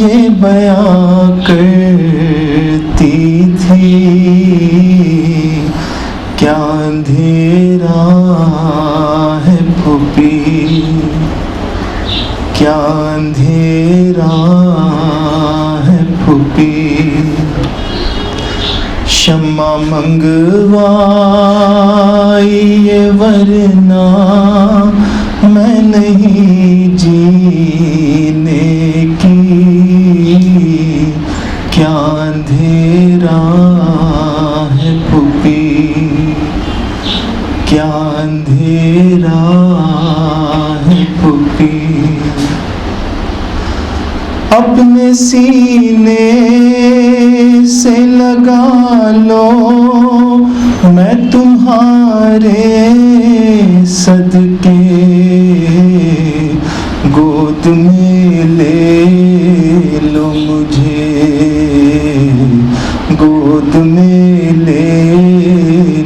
یہ بیاں کرتی تھی کیا اندھیرا ہے پھوپھی، کیا اندھیرا ہے پھوپھی، شمع منگوائیے ورنہ میں نہیں جینے کی، کیا اندھیرا ہے پھوپھی، کیا اندھیرا ہے پھوپھی، اپنے سینے سے لگا لو میں تمہارے صدقے، گود میں لے لو مجھے، گود میں لے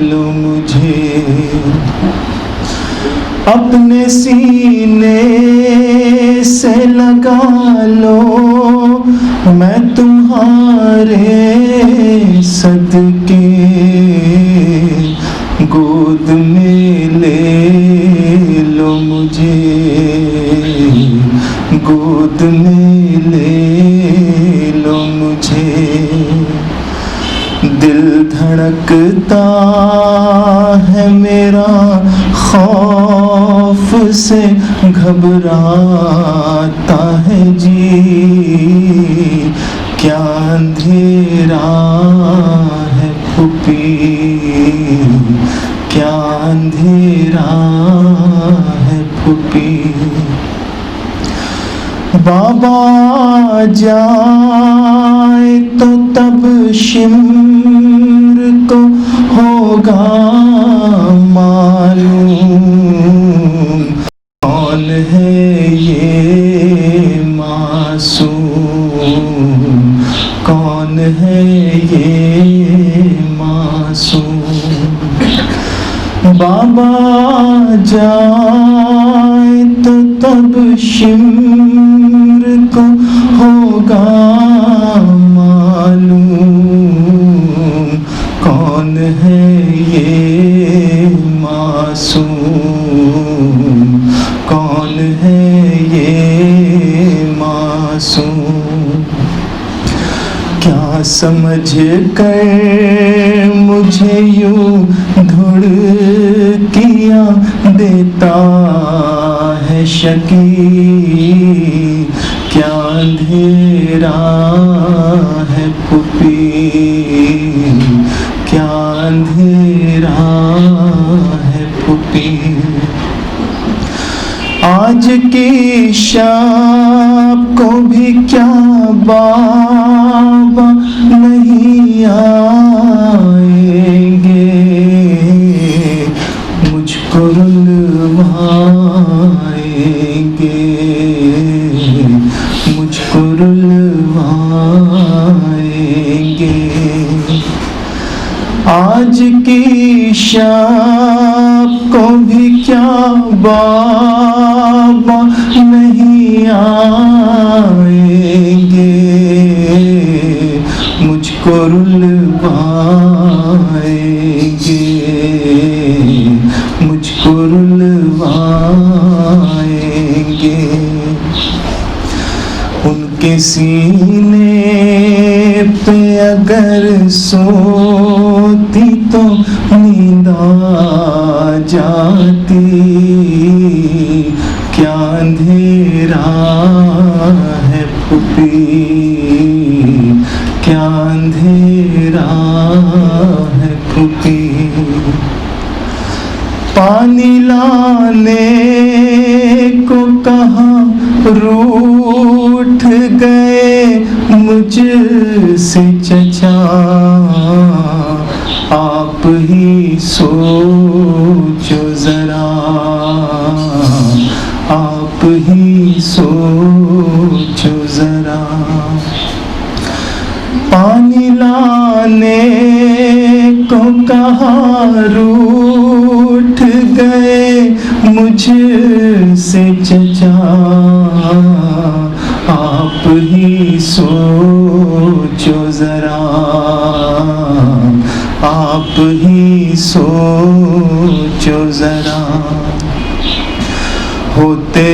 لو مجھے، اپنے سینے سے لگا لو میں تمہارے صدقے، گود میں لے لو مجھے، گود میں لے لو مجھے، دل دھڑکتا ہے میرا خوف سے گھبراتا ہے جی، کیا اندھیرا ہے پھوپھی، کیا اندھیرا ہے پھوپھی، بابا جائے تو تب شمر کو ہوگا معلوم کون ہے یہ معصوم، کون ہے یہ معصوم، بابا جائے تو تب شمر کو ہوگا معلوم کون ہے یہ معصوم، کون ہے یہ معصوم، کیا سمجھ کر مجھے یوں دھڑکیاں دیتا ہے شقی، کیا اندھیرا ہے پھوپھی، کیا اندھیرا ہے پھوپھی، آج کی شام کو بھی کیا بابا نہیں آئیں گے، مجھ کو رلوائیں گے، مجھ کو رلوائیں گے، آج کی شام کو بھی کیا بابا نہیں آئیں گے، مجھ کو رلوائیں گے، مجھ کو رلوائیں گے، ان کے سینے پہ اگر سوتی تو نیند آ جاتی، کیا اندھیرا ہے پھوپھی، کیا اندھیرا ہے پھوپھی، پانی لانے کو کہاں روٹھ گئے مجھ سے چچا، آپ ہی سوچو ذرا، آپ ہی سوچو ذرا، پانی لانے کو کہاں روٹھ گئے مجھ سے چچا، آپ ہی سوچو ذرا، آپ ہی سوچو ذرا، ہوتے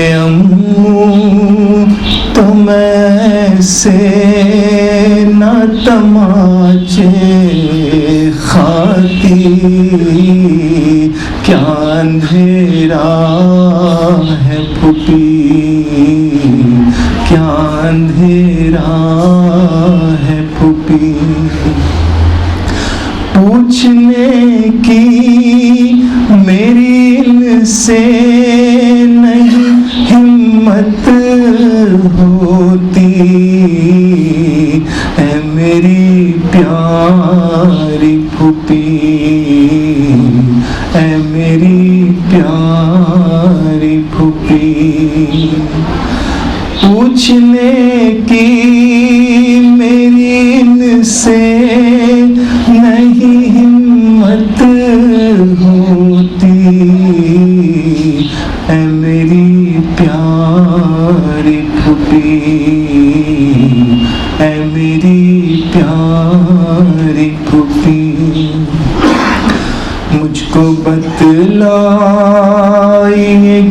تم ایسے نہ تماچے خاتی، کیا اندھیرا ہے پھوپھی، کیا اندھیرا ہے پھوپھی، پوچھنے کی میری ان سے نہیں ہمت ہوتی، اے میری پیاری پھوپھی، اے میری پیاری پھوپھی، پوچھنے کی میری ان سے نہیں ہمت ہوتی، اے میری پیاری پھوپھی، اے میری پیاری پھوپھی، مجھ کو بتلائیے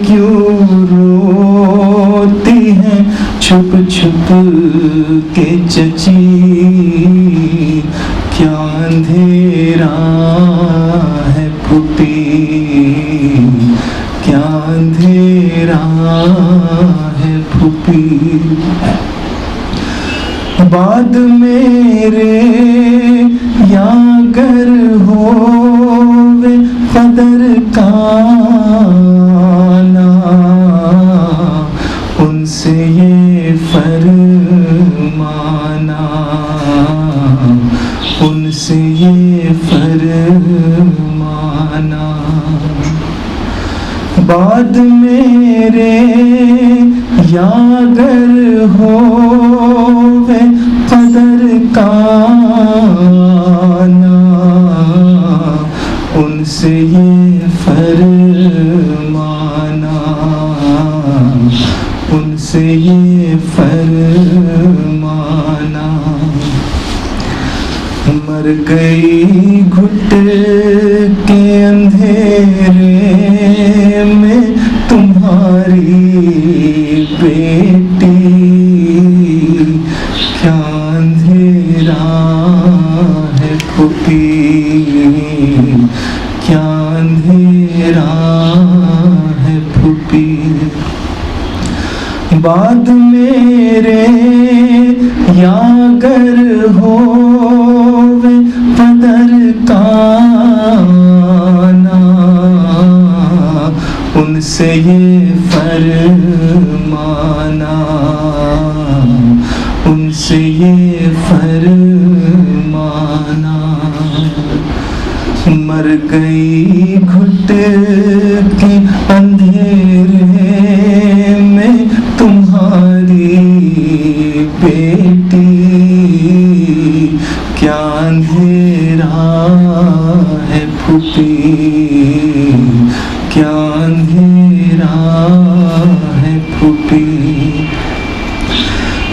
کیوں روتی ہیں چھپ چھپ کے چچی، کیا اندھیرا ہے پھوپھی، کیا اندھیرا ہے پھوپھی، بعد میرے یا گر ہووے قدر کانا، ان سے یہ فرمانا، ان سے یہ فرمانا، بعد میرے یا گر ہووے قدر کانا، ان سے یہ فرمانا، ان سے یہ فرمانا، مر گئی گھٹ کے اندھیرے میں تمہاری بیٹی، کیا اندھیرا ہے پھوپھی، کیا اندھیرا ہے پھوپھی، بعد میرے یا گر ہووے قدر کانا، ان سے یہ فرمانا، ان سے یہ فرمانا، مر گئی گھٹ کے اندھیرے میں تمہاری بیٹی، کیا اندھیرا ہے پھوپھی، کیا اندھیرا ہے پھوپھی،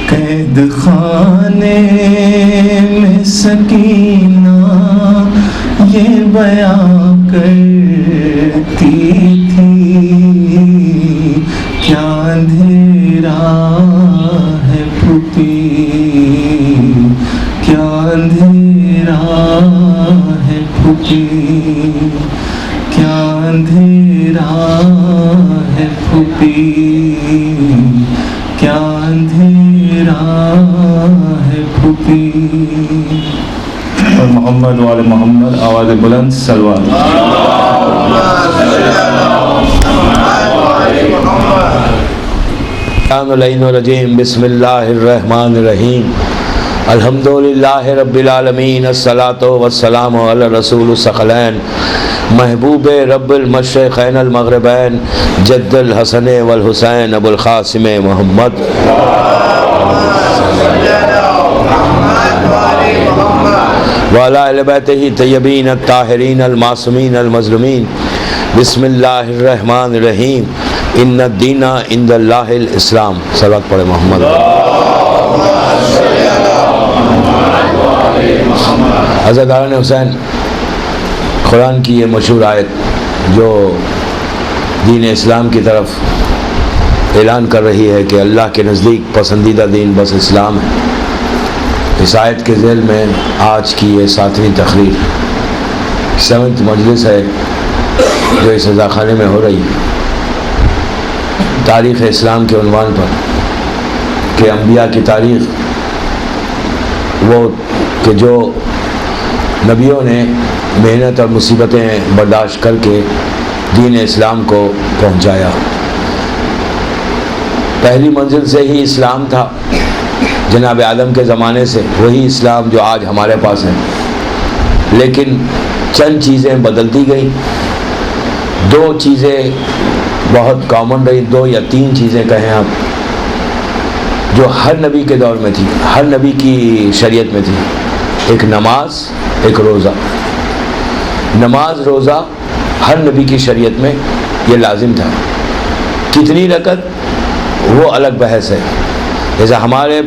قید خانے میں سکینہ یہ بیان کرتی تھی، کیا اندھیرا ہے پھوپھی، کیا اندھیرا ہے پھوپھی، کیا اندھیرا ہے پھوپھی، کیا اندھیرا ہے پھوپھی، اور محمد وعلی محمد آواز بلند سلوات۔ الرجیم بسم اللہ الرحمن الرحیم، الحمدللہ رب العالمین، الصلاۃ والسلام علی رسول الثقلین، محبوب رب المشرقین المغربین، جد الحسن والحسین ابو القاسم محمد، وعلی اہل بیتہ طیبین الطاہرین المعصومین المظلومین، بسم اللہ الرحمن الرحیم، ان الدین عند اللہ الاسلام۔ صلوات پڑھے محمد۔ حضرت حسن حسین قرآن کی یہ مشہور آیت جو دین اسلام کی طرف اعلان کر رہی ہے کہ اللہ کے نزدیک پسندیدہ دین بس اسلام ہے، اس آیت کے ذیل میں آج کی یہ 7ویں تقریر 7th مجلس ہے جو اس عزاخانے میں ہو رہی ہے، تاریخ اسلام کے عنوان پر کہ انبیاء کی تاریخ وہ کہ جو نبیوں نے محنت اور مصیبتیں برداشت کر کے دین اسلام کو پہنچایا۔ پہلی منزل سے ہی اسلام تھا، جناب آدم کے زمانے سے وہی اسلام جو آج ہمارے پاس ہے، لیکن چند چیزیں بدلتی گئیں۔ 2 چیزیں بہت کامن رہی، 2 یا 3 چیزیں کہیں آپ، جو ہر نبی کے دور میں تھی، ہر نبی کی شریعت میں تھی۔ ایک نماز، ایک روزہ۔ نماز روزہ ہر نبی کی شریعت میں یہ لازم تھا۔ کتنی رکعت وہ الگ بحث ہے، جیسے ہمارے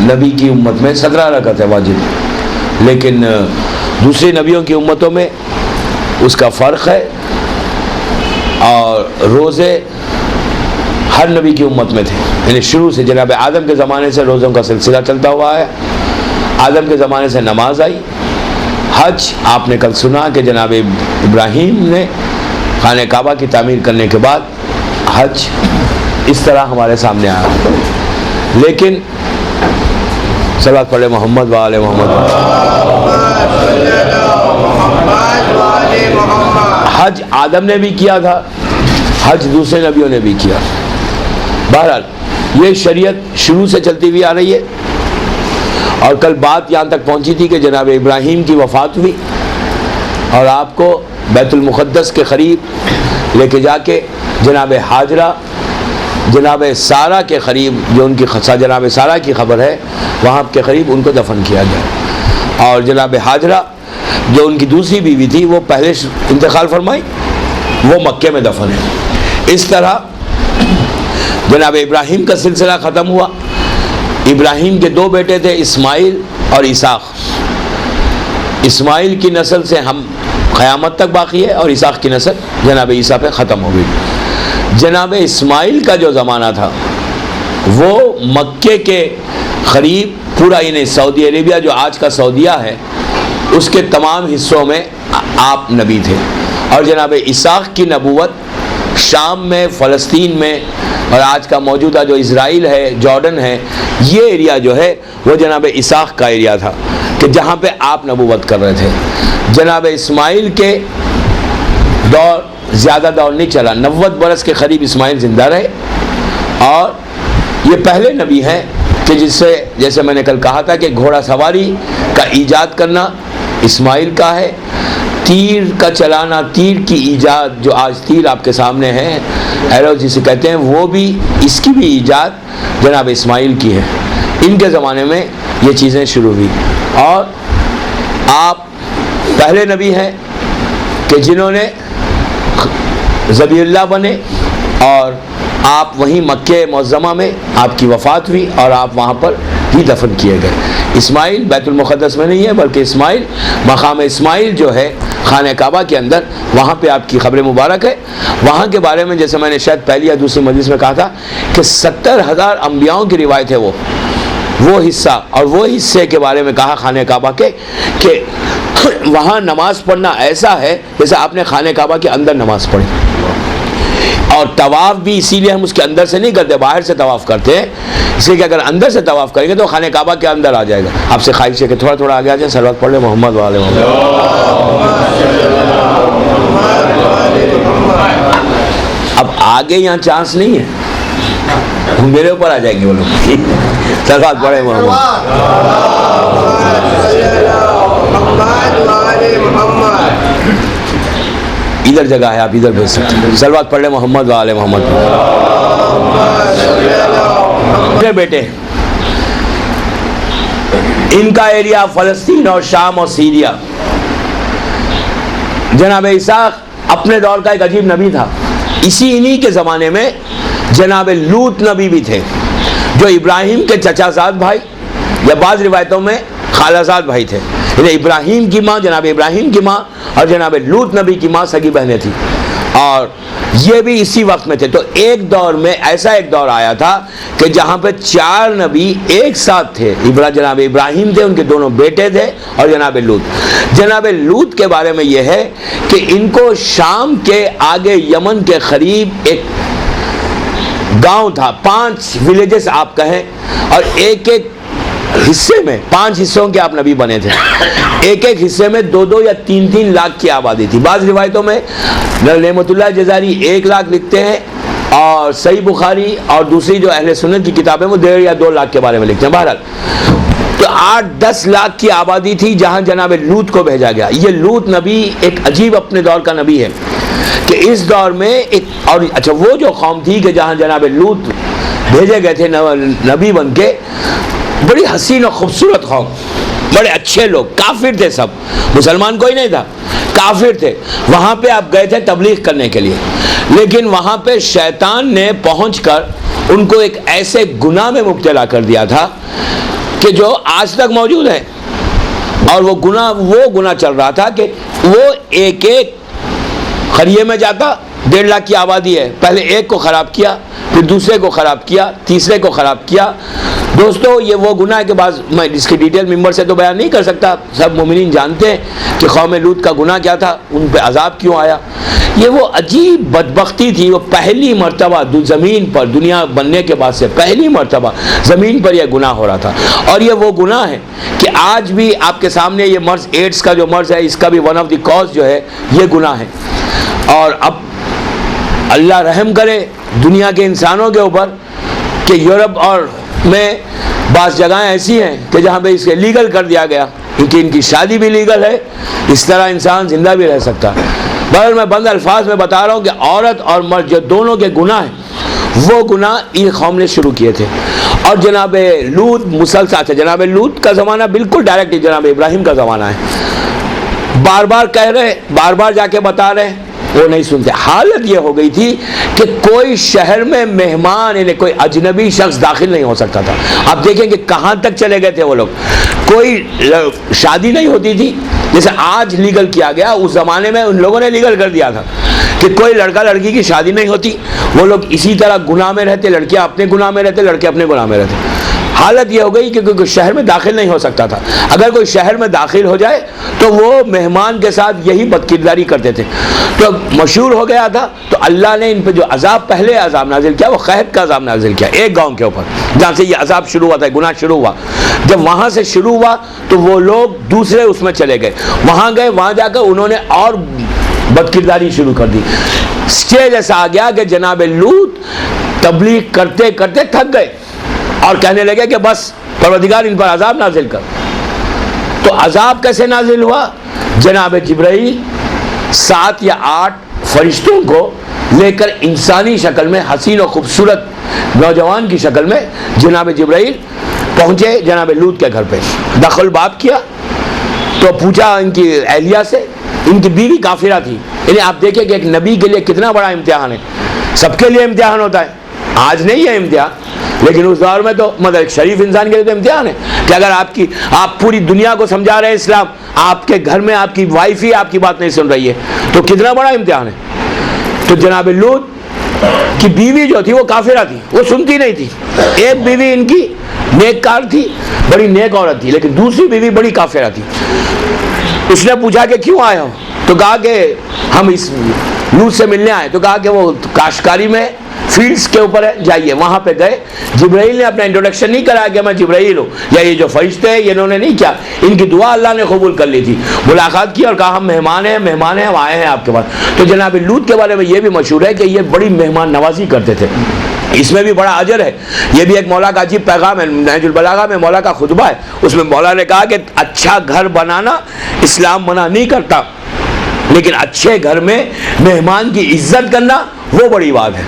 نبی کی امت میں 17 رکعت ہے واجب، لیکن دوسری نبیوں کی امتوں میں اس کا فرق ہے۔ اور روزے ہر نبی کی امت میں تھے، یعنی شروع سے جناب آدم کے زمانے سے روزوں کا سلسلہ چلتا ہوا ہے۔ آدم کے زمانے سے نماز آئی۔ حج آپ نے کل سنا کہ جناب ابراہیم نے خانہ کعبہ کی تعمیر کرنے کے بعد حج اس طرح ہمارے سامنے آیا، لیکن صلوات پڑھے محمد و آل محمد۔ حج آدم نے بھی کیا تھا، حج دوسرے نبیوں نے بھی کیا۔ بہرحال یہ شریعت شروع سے چلتی ہوئی آ رہی ہے، اور کل بات یہاں تک پہنچی تھی کہ جناب ابراہیم کی وفات ہوئی اور آپ کو بیت المقدس کے قریب لے کے جا کے جناب ہاجرہ، جناب سارہ کے قریب، جو ان کی جناب سارہ کی خبر ہے، وہاں کے قریب ان کو دفن کیا گیا۔ اور جناب ہاجرہ جو ان کی دوسری بیوی تھی وہ پہلے انتقال فرمائی، وہ مکے میں دفن ہے۔ اس طرح جناب ابراہیم کا سلسلہ ختم ہوا۔ ابراہیم کے 2 بیٹے تھے، اسماعیل اور اسحاق۔ اسماعیل کی نسل سے ہم قیامت تک باقی ہے، اور اسحاق کی نسل جناب عیسیٰ پہ ختم ہو گئی۔ جناب اسماعیل کا جو زمانہ تھا وہ مکے کے قریب پورا، یعنی سعودی عربیہ جو آج کا سعودیہ ہے اس کے تمام حصوں میں آپ نبی تھے، اور جناب اسحاق کی نبوت شام میں، فلسطین میں، اور آج کا موجودہ جو اسرائیل ہے، جارڈن ہے، یہ ایریا جو ہے وہ جناب اسحاق کا ایریا تھا کہ جہاں پہ آپ نبوت کر رہے تھے۔ جناب اسماعیل کے دور زیادہ دور نہیں چلا، 90 برس کے قریب اسماعیل زندہ رہے، اور یہ پہلے نبی ہیں کہ جس سے، جیسے میں نے کل کہا تھا کہ گھوڑا سواری کا ایجاد کرنا اسماعیل کا ہے، تیر کا چلانا، تیر کی ایجاد، جو آج تیر آپ کے سامنے ہے، ایرو جسے کہتے ہیں، وہ بھی، اس کی بھی ایجاد جناب اسماعیل کی ہے۔ ان کے زمانے میں یہ چیزیں شروع ہوئی، اور آپ پہلے نبی ہیں کہ جنہوں نے ذبیح اللہ بنے، اور آپ وہیں مکہ معظمہ میں آپ کی وفات ہوئی اور آپ وہاں پر ہی دفن کیے گئے۔ اسماعیل بیت المقدس میں نہیں ہے، بلکہ اسماعیل، مقام اسماعیل جو ہے خانہ کعبہ کے اندر، وہاں پہ آپ کی قبر مبارک ہے۔ وہاں کے بارے میں جیسے میں نے شاید پہلی یا دوسری مجلس میں کہا تھا کہ 70,000 انبیاؤں کی روایت ہے وہ حصہ، اور وہ حصے کے بارے میں کہا خانہ کعبہ کے کہ وہاں نماز پڑھنا ایسا ہے جیسے آپ نے خانہ کعبہ کے اندر نماز پڑھی، اور طواف بھی اسی لیے ہم اس کے اندر سے نہیں کرتے، باہر سے طواف کرتے ہیں، اس لیے کہ اگر اندر سے طواف کریں گے تو خانہ کعبہ کے اندر آ جائے گا۔ آپ سے خواہش ہے کہ تھوڑا تھوڑا آگے آ جائیں، صلوات پڑھ لیں محمد و آل محمد۔ اب آگے یہاں چانس نہیں ہے، میرے اوپر آ جائیں گے وہ لوگ۔ صلوات پڑھیں محمد۔ ادھر جگہ ہے، آپ ادھر بھیج سکتے ہیں۔ صلوات پڑھ لیں محمد و آل محمد۔ میرے بیٹے، ان کا ایریا فلسطین اور شام اور سیریا۔ جناب اسحاق اپنے دور کا ایک عجیب نبی تھا، انہی کے زمانے میں جناب لوط نبی بھی تھے۔ جو ابراہیم کے چچا زاد بھائی یا بعض روایتوں میں خالہ زاد بھائی تھے. ابراہیم کی ماں، جناب ابراہیم کی ماں اور جناب لوط نبی کی ماں سگی بہنیں تھیں، اور یہ بھی اسی وقت میں تھے. تو ایک دور میں ایسا ایک دور آیا تھا کہ جہاں پہ 4 نبی ایک ساتھ تھے. جناب ابراہیم تھے، ان کے دونوں بیٹے تھے، اور جناب لوط. جناب لوط کے بارے میں یہ ہے کہ ان کو شام کے آگے یمن کے قریب ایک گاؤں تھا، 5 ولیجز آپ کہیں، اور ایک ایک حصے میں 5 حصوں کے آپ نبی بنے تھے. ایک ایک حصے میں 2 یا 3 لاکھ کی آبادی تھی. بعض روایتوں میں نعمت اللہ جزاری 1 لاکھ لکھتے ہیں، اور صحیح بخاری اور دوسری جو اہل سنت کی کتابیں وہ 1.5 یا 2 لاکھ کے بارے میں لکھتے ہیں. بہرحال تو 8-10 لاکھ کی آبادی تھی جہاں جناب لوط کو بھیجا گیا. یہ لوط نبی ایک عجیب اپنے دور کا نبی ہے کہ اس دور میں ایک اور اچھا وہ جو قوم تھی کہ جہاں جناب لوط بھیجے گئے تھے نبی بن کے، بڑی حسین و خوبصورت قوم، بڑے اچھے لوگ، کافر تھے سب، مسلمان کوئی نہیں تھا، کافر تھے. وہاں پہ آپ گئے تھے تبلیغ کرنے کے لیے، لیکن وہاں پہ شیطان نے پہنچ کر ان کو ایک ایسے گناہ میں مبتلا کر دیا تھا کہ جو آج تک موجود ہے. اور وہ گناہ چل رہا تھا کہ وہ ایک ایک قریے میں جاتا، 1.5 لاکھ کی آبادی ہے، پہلے ایک کو خراب کیا، پھر دوسرے کو خراب کیا، تیسرے کو خراب کیا. دوستو یہ وہ گناہ کے بعد میں اس کی ڈیٹیل ممبر سے تو بیان نہیں کر سکتا، سب مومنین جانتے ہیں کہ قوم لوط کا گناہ کیا تھا، ان پہ عذاب کیوں آیا. یہ وہ عجیب بدبختی تھی، وہ پہلی مرتبہ زمین پر دنیا بننے کے بعد سے پہلی مرتبہ زمین پر یہ گناہ ہو رہا تھا. اور یہ وہ گناہ ہے کہ آج بھی آپ کے سامنے یہ مرض، ایڈز کا جو مرض ہے، اس کا بھی ون آف دی کاز جو ہے یہ گناہ ہے. اور اب اللہ رحم کرے دنیا کے انسانوں کے اوپر کہ یورپ اور میں بعض جگہیں ایسی ہیں کہ جہاں پہ اس کے لیگل کر دیا گیا، کیونکہ ان کی شادی بھی لیگل ہے، اس طرح انسان زندہ بھی رہ سکتا ہے. بہر میں بند الفاظ میں بتا رہا ہوں کہ عورت اور مرد جو دونوں کے گناہ ہیں، وہ گناہ ان قوم نے شروع کیے تھے. اور جناب لوط مسلسل تھے. جناب لوط کا زمانہ بالکل ڈائریکٹ جناب ابراہیم کا زمانہ ہے. بار بار کہہ رہے، بار بار جا کے بتا رہے، وہ نہیں سنتے. حالت یہ ہو گئی تھی کہ کوئی شہر میں مہمان یعنی کوئی اجنبی شخص داخل نہیں ہو سکتا تھا. آپ دیکھیں کہ کہاں تک چلے گئے تھے وہ لوگ. کوئی شادی نہیں ہوتی تھی جیسے آج لیگل کیا گیا، اس زمانے میں ان لوگوں نے لیگل کر دیا تھا کہ کوئی لڑکا لڑکی کی شادی نہیں ہوتی. وہ لوگ اسی طرح گناہ میں رہتے، لڑکیاں اپنے گناہ میں رہتے، لڑکے اپنے گناہ میں رہتے. حالت یہ ہو گئی کہ کوئی شہر میں داخل نہیں ہو سکتا تھا. اگر کوئی شہر میں داخل ہو جائے تو وہ مہمان کے ساتھ یہی بدکرداری کرتے تھے. تو مشہور ہو گیا تھا. تو اللہ نے ان پہ جو عذاب، پہلے عذاب نازل کیا، وہ قحط کا عذاب نازل کیا ایک گاؤں کے اوپر جہاں سے یہ عذاب شروع ہوا تھا، گناہ شروع ہوا. جب وہاں سے شروع ہوا تو وہ لوگ دوسرے اس میں چلے گئے، وہاں گئے، وہاں جا کر انہوں نے اور بدکرداری شروع کر دی. اسٹیج ایسا آ گیا کہ جناب لوط تبلیغ کرتے کرتے تھک گئے اور کہنے لگے کہ بس پروردگار ان پر عذاب نازل کر. تو عذاب کیسے نازل ہوا؟ جناب جبرائیل 7 یا 8 فرشتوں کو لے کر انسانی شکل میں، حسین و خوبصورت نوجوان کی شکل میں جناب جبرائیل پہنچے جناب لوط کے گھر پہ. دخل باب کیا تو پوچھا ان کی اہلیہ سے. ان کی بیوی کافرہ تھی. یعنی آپ دیکھیں کہ ایک نبی کے لیے کتنا بڑا امتحان ہے. سب کے لیے امتحان ہوتا ہے، آج نہیں ہے امتحان، لیکن اس دور میں تو مطلب ایک شریف انسان کے لیے تو امتحان ہے کہ اگر آپ پوری دنیا کو سمجھا رہے ہیں اسلام، آپ کے گھر میں آپ کی وائف ہی آپ کی بات نہیں سن رہی ہے تو کتنا بڑا امتحان ہے. تو جناب لوط کی بیوی جو تھی وہ کافرہ تھی، وہ سنتی نہیں تھی. ایک بیوی ان کی نیک کار تھی، بڑی نیک عورت تھی، لیکن دوسری بیوی بڑی کافرہ تھی. اس نے پوچھا کہ کیوں آئے ہو؟ تو کہا کہ ہم اس لوط سے ملنے آئے. تو کہا کہ وہ کاشتکاری میں فیلڈز کے اوپر ہے، جائیے. وہاں پہ گئے. جبرائیل نے اپنا انٹروڈکشن نہیں کرایا کہ میں جبرائیل ہوں یا یہ جو فرشتے ہیں، انہوں نے نہیں کیا. ان کی دعا اللہ نے قبول کر لی تھی. ملاقات کی اور کہا ہم مہمان ہیں، ہم آئے ہیں آپ کے پاس. تو جناب لوط کے بارے میں یہ بھی مشہور ہے کہ یہ بڑی مہمان نوازی کرتے تھے. اس میں بھی بڑا اجر ہے. یہ بھی ایک مولا کا عجیب پیغام ہے. نہج البلاغہ میں مولا کا خطبہ ہے، اس میں مولا نے کہا کہ اچھا گھر بنانا اسلام منع نہیں کرتا، لیکن اچھے گھر میں مہمان کی عزت کرنا وہ بڑی بات ہے.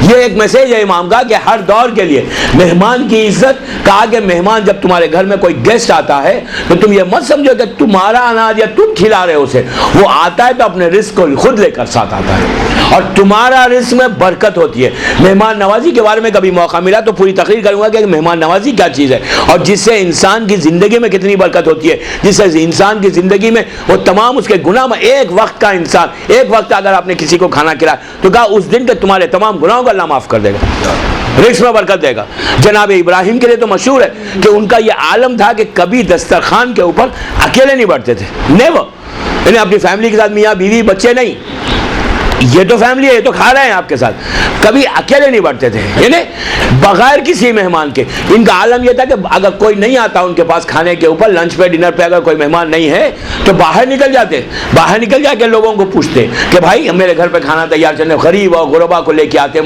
یہ ایک میسیج ہے امام کا کہ ہر دور کے لیے مہمان کی عزت. کہا کہ مہمان جب تمہارے گھر میں کوئی گیسٹ آتا ہے تو تم یہ مت سمجھو کہ تمہارا اناج یا تم کھلا رہے ہو اسے. وہ آتا ہے تو اپنے رزق کو خود لے کر ساتھ آتا ہے اور تمہارا رزق میں برکت ہوتی ہے. مہمان نوازی کے بارے میں کبھی موقع ملا تو پوری تقریر کروں گا کہ مہمان نوازی کیا چیز ہے اور جس سے انسان کی زندگی میں کتنی برکت ہوتی ہے, جس سے انسان کی زندگی میں وہ تمام اس کے گناہ میں ایک وقت کا انسان ایک وقت اگر آپ نے کسی کو کھانا کھلایا تو کہا اس دن کے تمہارے تمام گناہوں کو اللہ معاف کر دے گا, رزق میں برکت دے گا. جناب ابراہیم کے لیے تو مشہور ہے کہ ان کا یہ عالم تھا کہ کبھی دسترخوان کے اوپر اکیلے نہیں بیٹھتے تھے, نیور, یعنی اپنی فیملی کے ساتھ, میاں بیوی بچے نہیں, یہ تو فیملی ہے, یہ تو کھا رہے ہیں آپ کے ساتھ, کبھی اکیلے نہیں بیٹھتے تھے, یعنی بغیر کسی مہمان کے. ان کا عالم یہ تھا کہ اگر کوئی نہیں آتا ان کے پاس کھانے کے اوپر, لنچ پہ ڈنر پہ اگر کوئی مہمان نہیں ہے تو باہر نکل جاتے, باہر نکل جا کے لوگوں کو پوچھتے کہ بھائی میرے گھر پہ کھانا تیار چلے, غریب اور غربا کو لے کے آتے.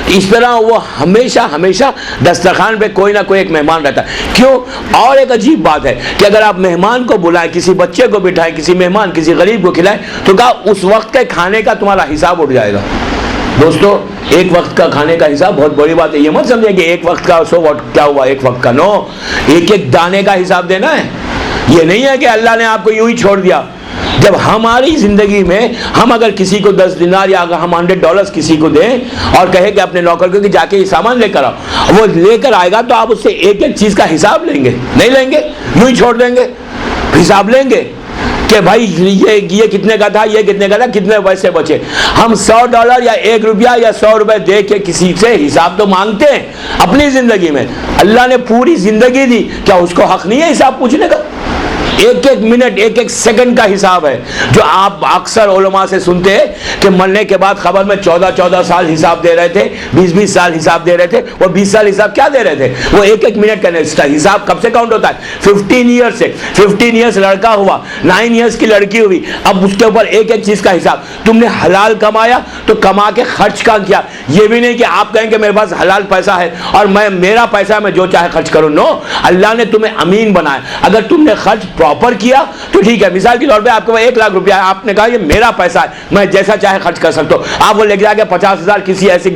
اس طرح وہ ہمیشہ دسترخوان پہ کوئی نہ کوئی ایک مہمان رہتا. کیوں؟ اور ایک عجیب بات ہے کہ اگر آپ مہمان کو بلائیں, کسی بچے کو بٹھائیں, کسی مہمان کسی غریب کو کھلائیں تو کہا اس وقت کے کھانے کا تمہارا حساب اٹھ جائے گا. دوستو ایک وقت کا کھانے کا حساب بہت بڑی بات ہے. یہ مت سمجھیں کہ ایک وقت کا سو واٹ کیا ہوا ایک وقت کا, نو, ایک ایک دانے کا حساب دینا ہے. یہ نہیں ہے کہ اللہ نے آپ کو یوں ہی چھوڑ دیا. جب ہماری زندگی میں ہم اگر کسی کو 10 دینار یا اگر ہم $100 کسی کو دیں اور کہے کہ اپنے نوکر کو کہ جا کے یہ سامان لے کر آؤ, وہ لے کر آئے گا تو آپ اس سے ایک ایک چیز کا حساب لیں گے؟ نہیں لیں گے, یوں ہی چھوڑ دیں گے. حساب لیں گے کہ بھائی یہ کتنے کا تھا, یہ کتنے کا تھا, کتنے پیسے بچے. ہم $100 یا $1 یا $100 دے کے کسی سے حساب تو مانگتے ہیں اپنی زندگی میں. اللہ نے پوری زندگی دی, کیا اس کو حق نہیں ہے حساب پوچھنے کا؟ ایک ایک منٹ ایک ایک سیکنڈ کا حساب ہے. جو آپ اکثر علماء سے سنتے ہیں کہ مرنے کے بعد خبر میں 14 سال حساب دے رہے تھے, 20 سال حساب دے رہے تھے. وہ 20 سال حساب کیا دے رہے تھے؟ وہ ایک ایک منٹ کا حساب کب سے کاؤنٹ ہوتا ہے؟ 15 ایئر سے. 15 ایئرس لڑکا ہوا, 9 ایئرس کی لڑکی ہوئی, اب اس کے اوپر ایک ایک چیز کا حساب. تم نے حلال کمایا تو کما کے خرچ کہاں کیا؟ یہ بھی نہیں کہ آپ کہیں کہ میرے پاس حلال پیسہ ہے اور میرا پیسہ میں جو چاہے خرچ کروں. نو, اللہ نے تمہیں امین بنایا. اگر تم نے خرچ پراپر کیا تو ٹھیک ہے. مثال کے طور پہ آپ کے پاس 1 لاکھ روپیہ ہے, آپ نے کہا یہ میرا پیسہ ہے, میں جیسا چاہے خرچ کر سکتا ہوں. آپ وہ لے کے جا کے 50,000 کسی ایسی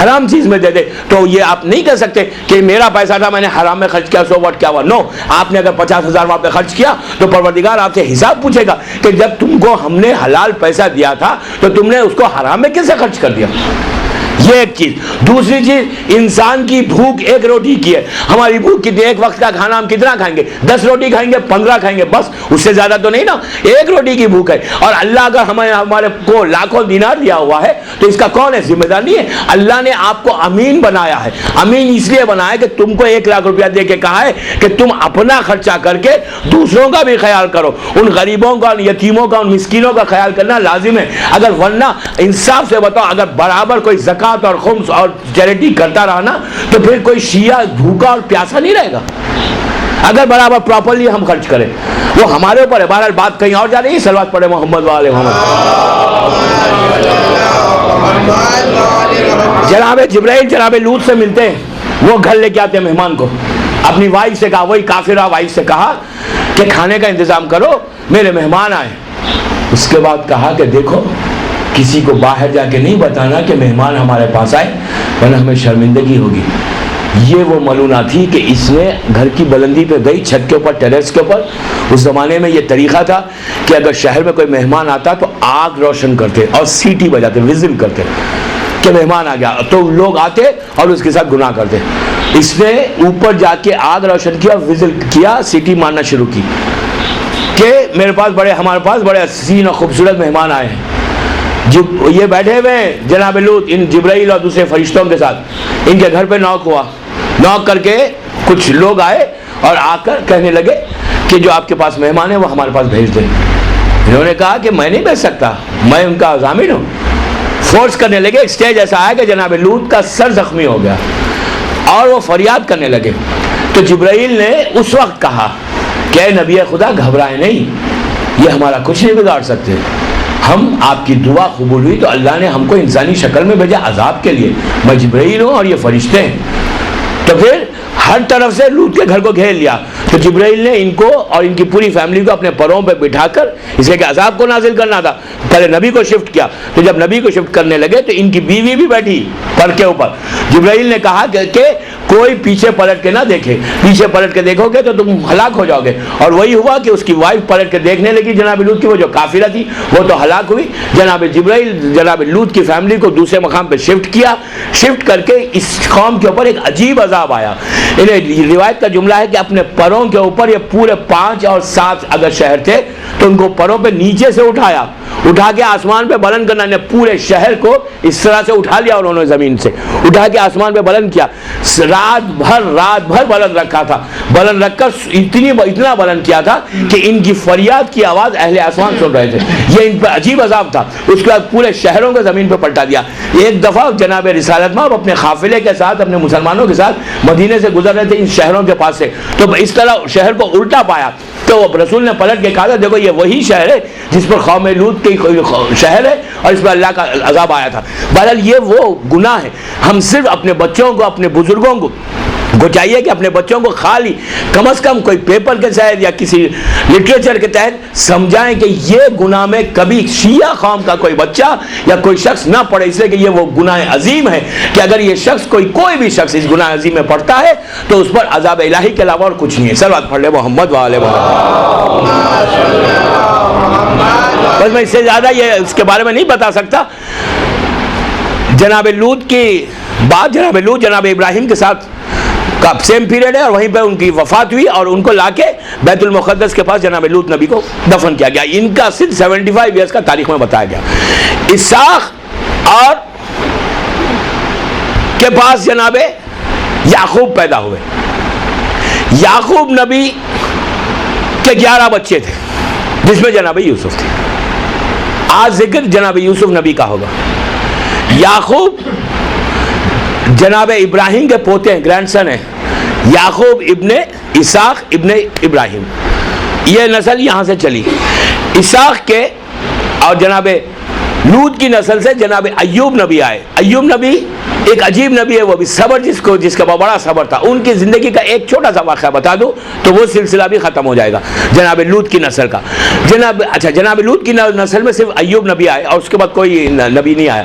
حرام چیز میں دے دے تو یہ آپ نہیں کر سکتے کہ میرا پیسہ تھا میں نے حرام میں خرچ کیا, سو واٹ کیا ہوا. نو, آپ نے اگر 50,000 وہاں پہ خرچ کیا تو پروردگار آپ سے حساب پوچھے گا کہ جب تم کو ہم نے حلال پیسہ دیا تھا تو تم نے اس کو حرام میں کیسے خرچ کر دیا. یہ ایک چیز. دوسری چیز, انسان کی بھوک 1 روٹی کی ہے. ہماری بھوک کتنی؟ ایک وقت کا کھانا ہم کتنا کھائیں گے؟ 10 روٹی کھائیں گے, 15 کھائیں گے, بس, اس سے زیادہ تو نہیں نا. 1 روٹی کی بھوک ہے. اور اللہ اگر ہمارے کو لاکھوں دینار دیا ہوا ہے تو اس کا کون ہے ذمہ دار؟ نہیں ہے. اللہ نے آپ کو امین بنایا ہے. امین اس لیے بنایا کہ تم کو 1 لاکھ روپیہ دے کے کہا ہے کہ تم اپنا خرچہ کر کے دوسروں کا بھی خیال کرو. ان غریبوں کا, ان یتیموں کا, ان مسکینوں کا خیال کرنا لازم ہے. اگر ورنہ انصاف سے بتاؤ, اگر برابر کوئی زکوٰۃ اور خمس اور چیریٹی کرتا رہا نا تو پھر کوئی شیعہ بھوکا اور پیاسا نہیں رہے گا. اگر برابر پراپرلی ہم خرچ کریں, وہ ہمارے اوپر ہے. بہرحال بات کہیں اور جا رہی ہے. صلوات پڑھے محمد وآل محمد. جناب جبرائیل جناب لوط سے ملتے ہیں, وہ گھر لے کے آتے ہیں مہمان کو. اپنی وائف سے کہا, وہی کافرہ وائف سے کہا کہ کھانے کا انتظام کرو, میرے مہمان آئے. اس کے بعد کہا کہ دیکھو کسی کو باہر جا کے نہیں بتانا کہ مہمان ہمارے پاس آئے ورنہ ہمیں شرمندگی ہوگی. یہ وہ ملونہ تھی کہ اس نے گھر کی بلندی پہ گئی, چھت کے اوپر, ٹیریس کے اوپر. اس زمانے میں یہ طریقہ تھا کہ اگر شہر میں کوئی مہمان آتا تو آگ روشن کرتے اور سیٹی بجاتے, وزل کرتے کہ مہمان آ گیا, تو لوگ آتے اور اس کے ساتھ گناہ کرتے. اس نے اوپر جا کے آگ روشن کیا, وزل کیا, سیٹی مارنا شروع کی کہ ہمارے پاس بڑے حسین اور خوبصورت مہمان آئے ہیں. یہ بیٹھے ہوئے ہیں جناب لوط ان جبرائیل اور دوسرے فرشتوں کے ساتھ. ان کے گھر پہ نوک ہوا, نوک کر کے کچھ لوگ آئے اور آ کر کہنے لگے کہ جو آپ کے پاس مہمان ہیں وہ ہمارے پاس بھیج دیں. انہوں نے کہا کہ میں نہیں بھیج سکتا, میں ان کا ضامن ہوں. فورس کرنے لگے. ایک سٹیج ایسا آیا کہ جناب لوط کا سر زخمی ہو گیا اور وہ فریاد کرنے لگے. تو جبرائیل نے اس وقت کہا کہ اے نبی خدا گھبرائے نہیں, یہ ہمارا کچھ نہیں بگاڑ سکتے. ہم آپ کی دعا قبول ہوئی تو اللہ نے ہم کو انسانی شکل میں بھیجا عذاب کے لیے. میں جبرائیل ہوں اور یہ فرشتے ہیں. تو پھر ہر طرف سے لوط کے گھر کو گھیر لیا. تو جبرائیل نے ان کو اور ان کی پوری فیملی کو اپنے پروں پہ بٹھا کر اس لیے کہ عذاب کو نازل کرنا تھا، پہلے نبی کو شفٹ کیا، تو جب نبی کو شفٹ کرنے لگے تو ان کی بیوی بھی بیٹھی پر کے اوپر. جبرائیل نے کہا کہ کوئی پیچھے پلٹ کے نہ دیکھے، پیچھے پلٹ کے دیکھو گے تو تم ہلاک ہو جاؤ گے. اور وہی ہوا کہ اس کی وائف پلٹ کے دیکھنے لگی جناب لوط کی، وہ جو کافرہ تھی وہ تو ہلاک ہوئی. جناب جبرائیل جناب لوط کی فیملی کو دوسرے مقام پہ شفٹ کیا، شفٹ کر کے اس قوم کے اوپر ایک عجیب عذاب آیا. روایت کا جملہ ہے کہ اپنے پروں کے اوپر یہ پورے 5 اور 7 اگر شہر تھے تو ان کو پروں پہ نیچے سے اٹھایا، اٹھا کے آسمان پہ بلند کرنا، نے پورے شہر کو اس طرح سے اٹھا لیا، انہوں نے زمین سے اٹھا کے آسمان پہ بلند کیا. رات بھر بلند رکھا تھا، بلند رکھ کر اتنا بلند کیا تھا کہ ان کی فریاد کی آواز اہل آسمان سن رہے تھے. یہ ان پہ عجیب عذاب تھا. اس کے بعد پورے شہروں کو زمین پہ پلٹا دیا. ایک دفعہ جناب رسالت مآب اپنے قافلے کے ساتھ اپنے مسلمانوں کے ساتھ مدینے سے گزر رہے تھے ان شہروں کے پاس سے، تو اس طرح شہر کو الٹا پایا تو رسول نے پلٹ کے کہا تھا دیکھو یہ وہی شہر ہے جس پر قوم لوط کی شہر ہے اور اس پر اللہ کا عذاب آیا تھا. بہرحال یہ وہ گناہ ہے. ہم صرف اپنے بچوں کو، اپنے بزرگوں کو چاہیے کہ اپنے بچوں کو خالی کم از کم کوئی پیپر کے تحت یا کسی لٹریچر کے تحت سمجھائیں کہ یہ گناہ میں کبھی شیعہ قوم کا کوئی بچہ یا کوئی شخص نہ پڑے، اس لیے کہ یہ وہ گناہ عظیم ہے کہ اگر یہ شخص کوئی بھی شخص اس گناہ عظیم میں پڑتا ہے تو اس پر عذاب الہی کے علاوہ اور کچھ نہیں ہے. صلوات پڑھ لے محمد وآل محمد. بس میں اس سے زیادہ یہ اس کے بارے میں نہیں بتا سکتا. جناب لوط کی بات، جناب لوط جناب ابراہیم کے ساتھ کا سیم پیریڈ ہے اور وہیں پہ ان کی وفات ہوئی اور ان کو لا کے بیت المقدس کے پاس جناب لوط نبی کو دفن کیا گیا. ان کا صرف 75 ایئرس کا تاریخ میں بتایا گیا. اسحاق اور کے پاس جناب یعقوب پیدا ہوئے. یعقوب نبی کے 11 بچے تھے جس میں جناب یوسف تھے. آج ذکر جناب یوسف نبی کا ہوگا. یعقوب جناب ابراہیم کے پوتے ہیں، گرینڈ سن ہیں. یعقوب ابن اسحاق ابن ابراہیم، یہ نسل یہاں سے چلی. اسحاق کے اور جناب لوط کی نسل سے جناب ایوب نبی آئے. ایوب نبی ایک عجیب نبی ہے، وہ بھی صبر جس کا بڑا صبر تھا. ان کی زندگی کا ایک چھوٹا سا واقعہ بتا دو تو وہ سلسلہ بھی ختم ہو جائے گا جناب لوط کی نسل کا. جناب لوط کی نسل میں صرف ایوب نبی آئے اور اس کے بعد کوئی نبی نہیں آیا.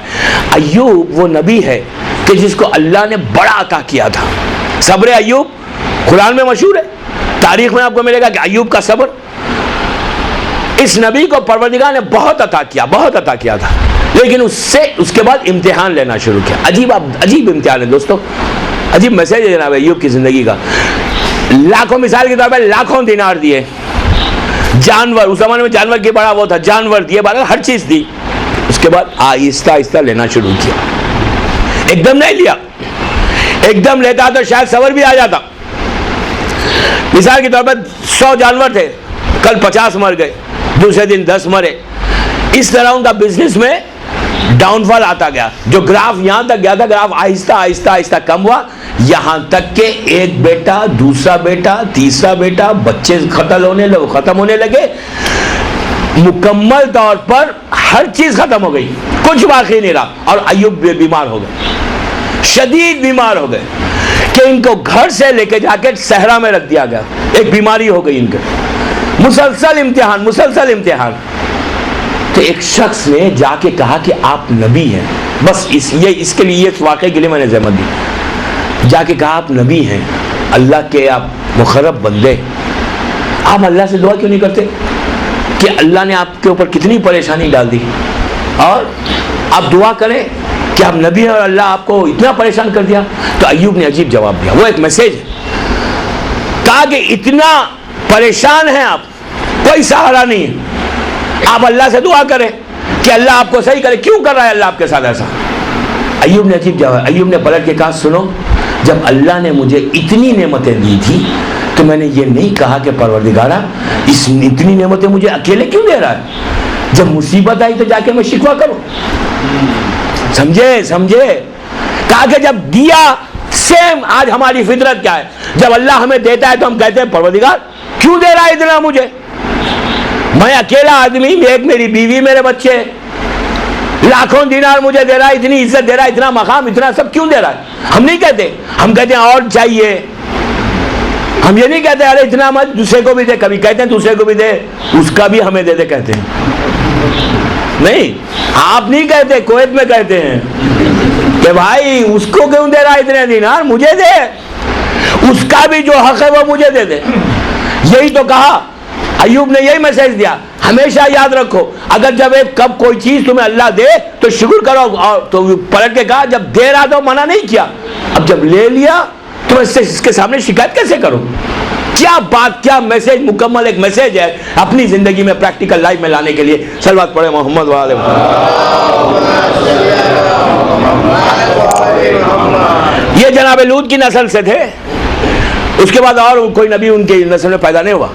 ایوب وہ نبی ہے کہ جس کو اللہ نے بڑا عطا کیا تھا. صبر ایوب قرآن میں مشہور ہے، تاریخ میں آپ کو ملے گا کہ ایوب کا صبر. اس نبی کو پروردگار نے بہت عطا کیا تھا، لیکن اس کے بعد امتحان لینا شروع کیا. عجیب امتحان ہے دوستو، عجیب میسج ہے جناب ایوب کی زندگی کا. لاکھوں، مثال کے طور پر لاکھوں دینار دیے، جانور، اس زمانے میں جانور کی بڑا وہ تھا، جانور دیے، ہر چیز دی. اس کے بعد آہستہ آہستہ لینا شروع کیا. ایک دم نہیں لیا، ایک دم لیتا تو شاید صبر بھی آ جاتا. مثال کے طور پر 100 جانور تھے، کل 50 مر گئے، دوسرے دن 10 مرے. اس طرح ان کا بزنس میں ڈاؤن فال آتا گیا. جو گراف یہاں تک گیا تھا، گراف آہستہ کم ہوا، یہاں تک کہ ایک بیٹا، دوسرا بیٹا، تیسرا بیٹا، بچے ختم ہونے لگے. مکمل طور پر ہر چیز ختم ہو گئی، کچھ باقی نہیں رہا. اور ایوب بیمار ہو گئے، شدید بیمار ہو گئے کہ ان کو گھر سے لے کے جا کے صحرا میں رکھ دیا گیا. ایک بیماری ہو گئی ان کے. مسلسل امتحان. تو ایک شخص نے جا کے کہا کہ آپ نبی ہیں. بس اس کے لیے، اس واقعے کے لیے میں نے زحمت دی. جا کے کہا آپ نبی ہیں، اللہ کے آپ مقرب بندے، آپ اللہ سے دعا کیوں نہیں کرتے کہ اللہ نے آپ کے اوپر کتنی پریشانی ڈال دی، اور آپ دعا کریں کہ آپ نبی ہیں اور اللہ آپ کو اتنا پریشان کر دیا. تو ایوب نے عجیب جواب دیا. وہ ایک میسج ہے. کہا کہ اتنا پریشان ہیں آپ، کوئی سہارا نہیں ہے، آپ اللہ سے دعا کریں کہ اللہ آپ کو صحیح کرے. کیوں کر رہا ہے اللہ آپ کے ساتھ ایسا؟ ایوب نے عجیب جواب. ایوب نے پلٹ کے کہا سنو، جب اللہ نے مجھے اتنی نعمتیں دی تھی تو میں نے یہ نہیں کہا کہ پروردگارا اتنی نعمتیں مجھے اکیلے کیوں دے رہا ہے؟ جب مصیبت آئی تو جا کے میں شکوہ کروں. سمجھے. کہا کہ جب دیا، سیم آج ہماری فطرت کیا ہے، جب اللہ ہمیں دیتا ہے تو ہم کہتے ہیں پروردگار کیوں دے رہا ہے اتنا مجھے؟ میں اکیلا آدمی، ایک میری بیوی، میرے بچے، لاکھوں دینار مجھے دے رہا ہے، اتنی عزت دے رہا ہے، اتنا مقام، اتنا سب کیوں دے رہا ہے؟ ہم نہیں کہتے، ہم کہتے ہیں اور چاہیے. ہم یہ نہیں کہتے ارے اتنا مت دوسرے کو بھی دے, کبھی کہتے ہیں دوسرے کو بھی دے, اس کا بھی ہمیں دے دے کہتے ہیں. نہیں, آپ نہیں کہتے, کویت میں کہتے ہیں کہ بھائی اس کو کیوں دے رہا اتنے دینار, مجھے دے, اس کا بھی جو حق ہے وہ مجھے دے دے. یہی تو کہا ایوب نے, یہی میسج دیا. ہمیشہ یاد رکھو, اگر جب کب کوئی چیز تمہیں اللہ دے تو شکر کرو, اور تو پلٹ کے کہا جب دے رہا تو منع نہیں کیا, اب جب لے لیا تو اس کے سامنے شکایت کیسے کرو. کیا بات, کیا میسج, مکمل ایک میسج ہے اپنی زندگی میں پریکٹیکل لائف میں لانے کے لیے. صلوات پڑھے محمد وآلہ محمد. یہ جناب لوط کی نسل سے تھے, اس کے بعد اور کوئی نبی ان کی نسل میں پیدا نہیں ہوا.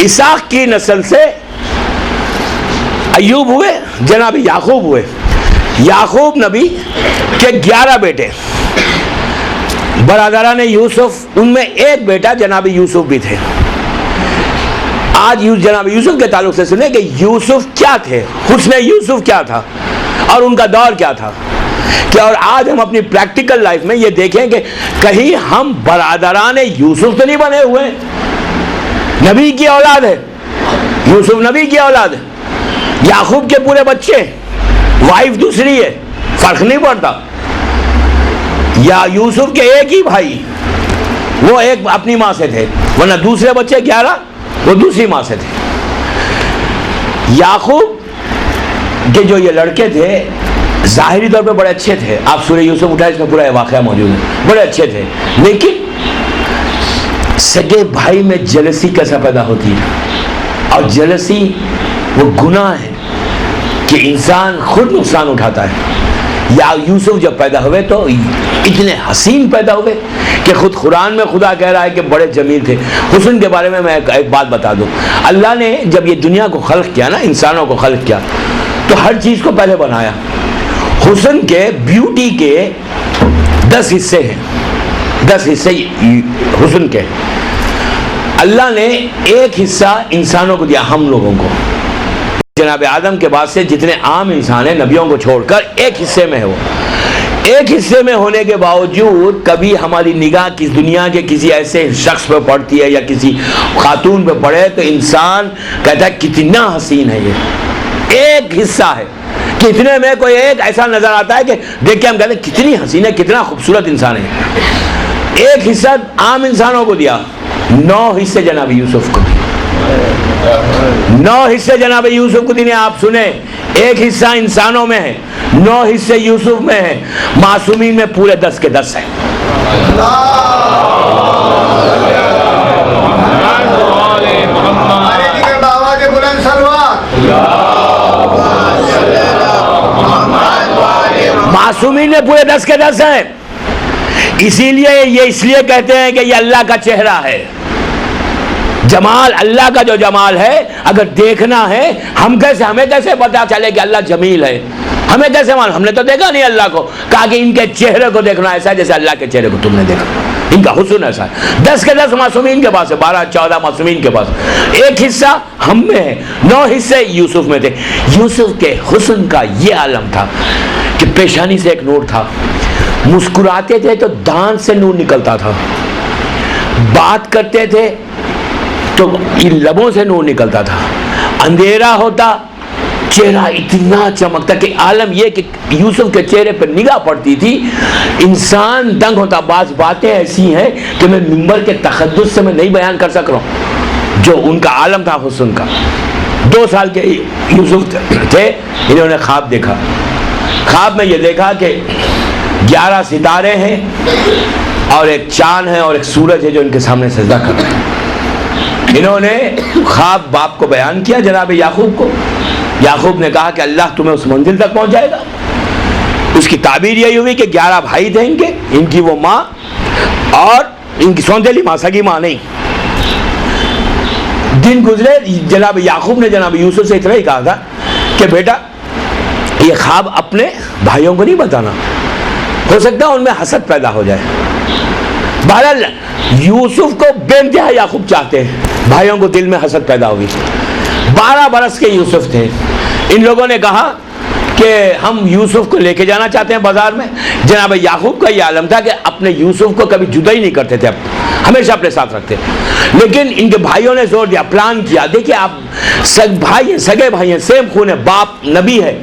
اسحاق کی نسل سے ایوب ہوئے, جناب یعقوب ہوئے. یعقوب نبی کے 11 بیٹے, برادران یوسف, ان میں ایک بیٹا جناب یوسف بھی تھے. آج جناب یوسف کے تعلق سے سنیں کہ یوسف کیا تھے, حسن یوسف کیا تھا اور ان کا دور کیا تھا. کہ اور آج ہم اپنی پریکٹیکل لائف میں یہ دیکھیں کہ کہیں ہم برادران یوسف تو نہیں بنے ہوئے. نبی کی اولاد ہے, یوسف نبی کی اولاد ہے, یعقوب کے پورے بچے, وائف دوسری ہے, فرق نہیں پڑتا. یا یوسف کے ایک ہی بھائی, وہ ایک اپنی ماں سے تھے, ورنہ دوسرے بچے 11 وہ دوسری ماں سے تھے. یعقوب کے جو یہ لڑکے تھے ظاہری طور پہ بڑے اچھے تھے, آپ سورہ یوسف اٹھائے, اس میں پورا واقعہ موجود ہے, بڑے اچھے تھے. لیکن سگے بھائی میں جلسی کیسا پیدا ہوتی ہے, اور جلسی وہ گناہ ہے کہ انسان خود نقصان اٹھاتا ہے. یا یوسف جب پیدا ہوئے تو اتنے حسین پیدا ہوئے کہ خود قرآن میں خدا کہہ رہا ہے کہ بڑے جمیل تھے. حسن کے بارے میں ایک بات بتا دوں, اللہ نے جب یہ دنیا کو خلق کیا نا, انسانوں کو خلق کیا, تو ہر چیز کو پہلے بنایا. حسن کے, بیوٹی کے 10 حصے ہیں, 10 حصے حسن کے. اللہ نے ایک حصہ انسانوں کو دیا, ہم لوگوں کو. جناب آدم کے بعد سے جتنے عام انسان ہیں نبیوں کو چھوڑ کر ایک حصے میں ہے. وہ ایک حصے میں ہونے کے باوجود کبھی ہماری نگاہ کس دنیا کے کسی ایسے شخص پہ پڑتی ہے یا کسی خاتون پہ پڑے تو انسان کہتا ہے کتنا حسین ہے یہ. ایک حصہ ہے, کتنے میں کوئی ایک ایسا نظر آتا ہے کہ دیکھ کے ہم کہتے ہیں کتنی حسین ہے, کتنا خوبصورت انسان ہے. ایک حصہ عام انسانوں کو دیا, 9 حصے جناب یوسف کو دی. 9 حصے جناب یوسف کو دینے. آپ سنیں, ایک حصہ انسانوں میں ہے, 9 حصے یوسف میں ہے, معصومین میں پورے 10 کے 10 ہیں. معصومین میں پورے 10 کے 10 ہیں. اسی لیے یہ اس لیے کہتے ہیں کہ یہ اللہ کا چہرہ ہے. جمال, اللہ کا جو جمال ہے اگر دیکھنا ہے, ہمیں کیسے پتا چلے کہ اللہ جمیل ہے, ہمیں کیسے معلوم, ہم نے تو دیکھا نہیں اللہ کو. کہا کہ ان کے چہرے کو دیکھنا ایسا ہے جیسے اللہ کے چہرے کو تم نے دیکھا, ان کا حسن ایسا ہے. 10 کے 10 معصومین کے پاس ہے, 12-14 معصومین کے پاس. ایک حصہ ہم میں ہے, 9 حصے یوسف میں تھے. یوسف کے حسن کا یہ عالم تھا کہ پیشانی سے ایک نور تھا, مسکراتے تھے تو دانت سے نور نکلتا تھا, بات کرتے تھے تو ان لبوں سے نور نکلتا تھا, اندھیرا ہوتا چہرہ اتنا چمکتا کہ عالم یہ کہ یوسف کے چہرے پر نگاہ پڑتی تھی انسان دنگ ہوتا. بعض باتیں ایسی ہیں کہ میں منبر کے تقدس سے میں نہیں بیان کر سک رہا ہوں جو ان کا عالم تھا حسن کا. 2 سال کے یوسف تھے, انہوں نے خواب دیکھا. خواب میں یہ دیکھا کہ 11 ستارے ہیں اور ایک چاند ہے اور ایک سورج ہے جو ان کے سامنے سجدہ کر رہے ہیں. انہوں نے خواب باپ کو بیان کیا, جناب یعقوب کو. یعقوب نے کہا کہ اللہ تمہیں اس منزل تک پہنچائے گا. اس کی تعبیر یہی ہوئی کہ 11 بھائی تھے ان کی وہ ماں, اور ان کی سونتیلی ماں, سگی ماں نہیں. دن گزرے, جناب یعقوب نے جناب یوسف سے اتنا ہی کہا تھا کہ بیٹا یہ خواب اپنے بھائیوں کو نہیں بتانا, ہو سکتا ہے ان میں حسد پیدا ہو جائے. بہرحال یوسف کو بے انتہا یعقوب چاہتے ہیں, بھائیوں کو دل میں حسد پیدا ہوئی. 12 برس کے یوسف تھے. ان لوگوں نے کہا کہ ہم یوسف کو لے کے جانا چاہتے ہیں بازار میں. جناب یعقوب کا یہ عالم تھا کہ اپنے یوسف کو کبھی جدا ہی نہیں کرتے تھے, ہمیشہ اپنے ساتھ رکھتے. لیکن ان کے بھائیوں نے زور دیا, پلان کیا. دیکھیے آپ سگے بھائی ہیں, سیم خون ہے, باپ نبی ہے,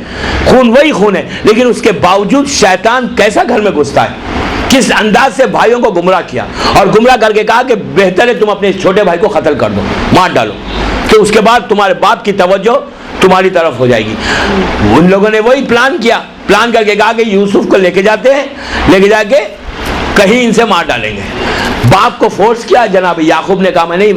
خون وہی خون ہے, لیکن اس کے باوجود شیطان کیسا گھر میں گھستا ہے, کس انداز سے بھائیوں کو گمراہ کیا, اور گمراہ کر کے کہا کہ بہتر ہے تم اپنے چھوٹے بھائی کو قتل کر دو, مار ڈالو, کہ اس کے بعد تمہارے باپ کی توجہ تمہاری طرف ہو جائے گی. ان لوگوں نے وہی پلان کیا, پلان کر کے کہا کہ یوسف کو لے کے جاتے ہیں, لے کے جا کے کہیں ان سے مار ڈالیں گے. باپ کو فورس کیا. جناب یعقوب نے کہا میں نہیں,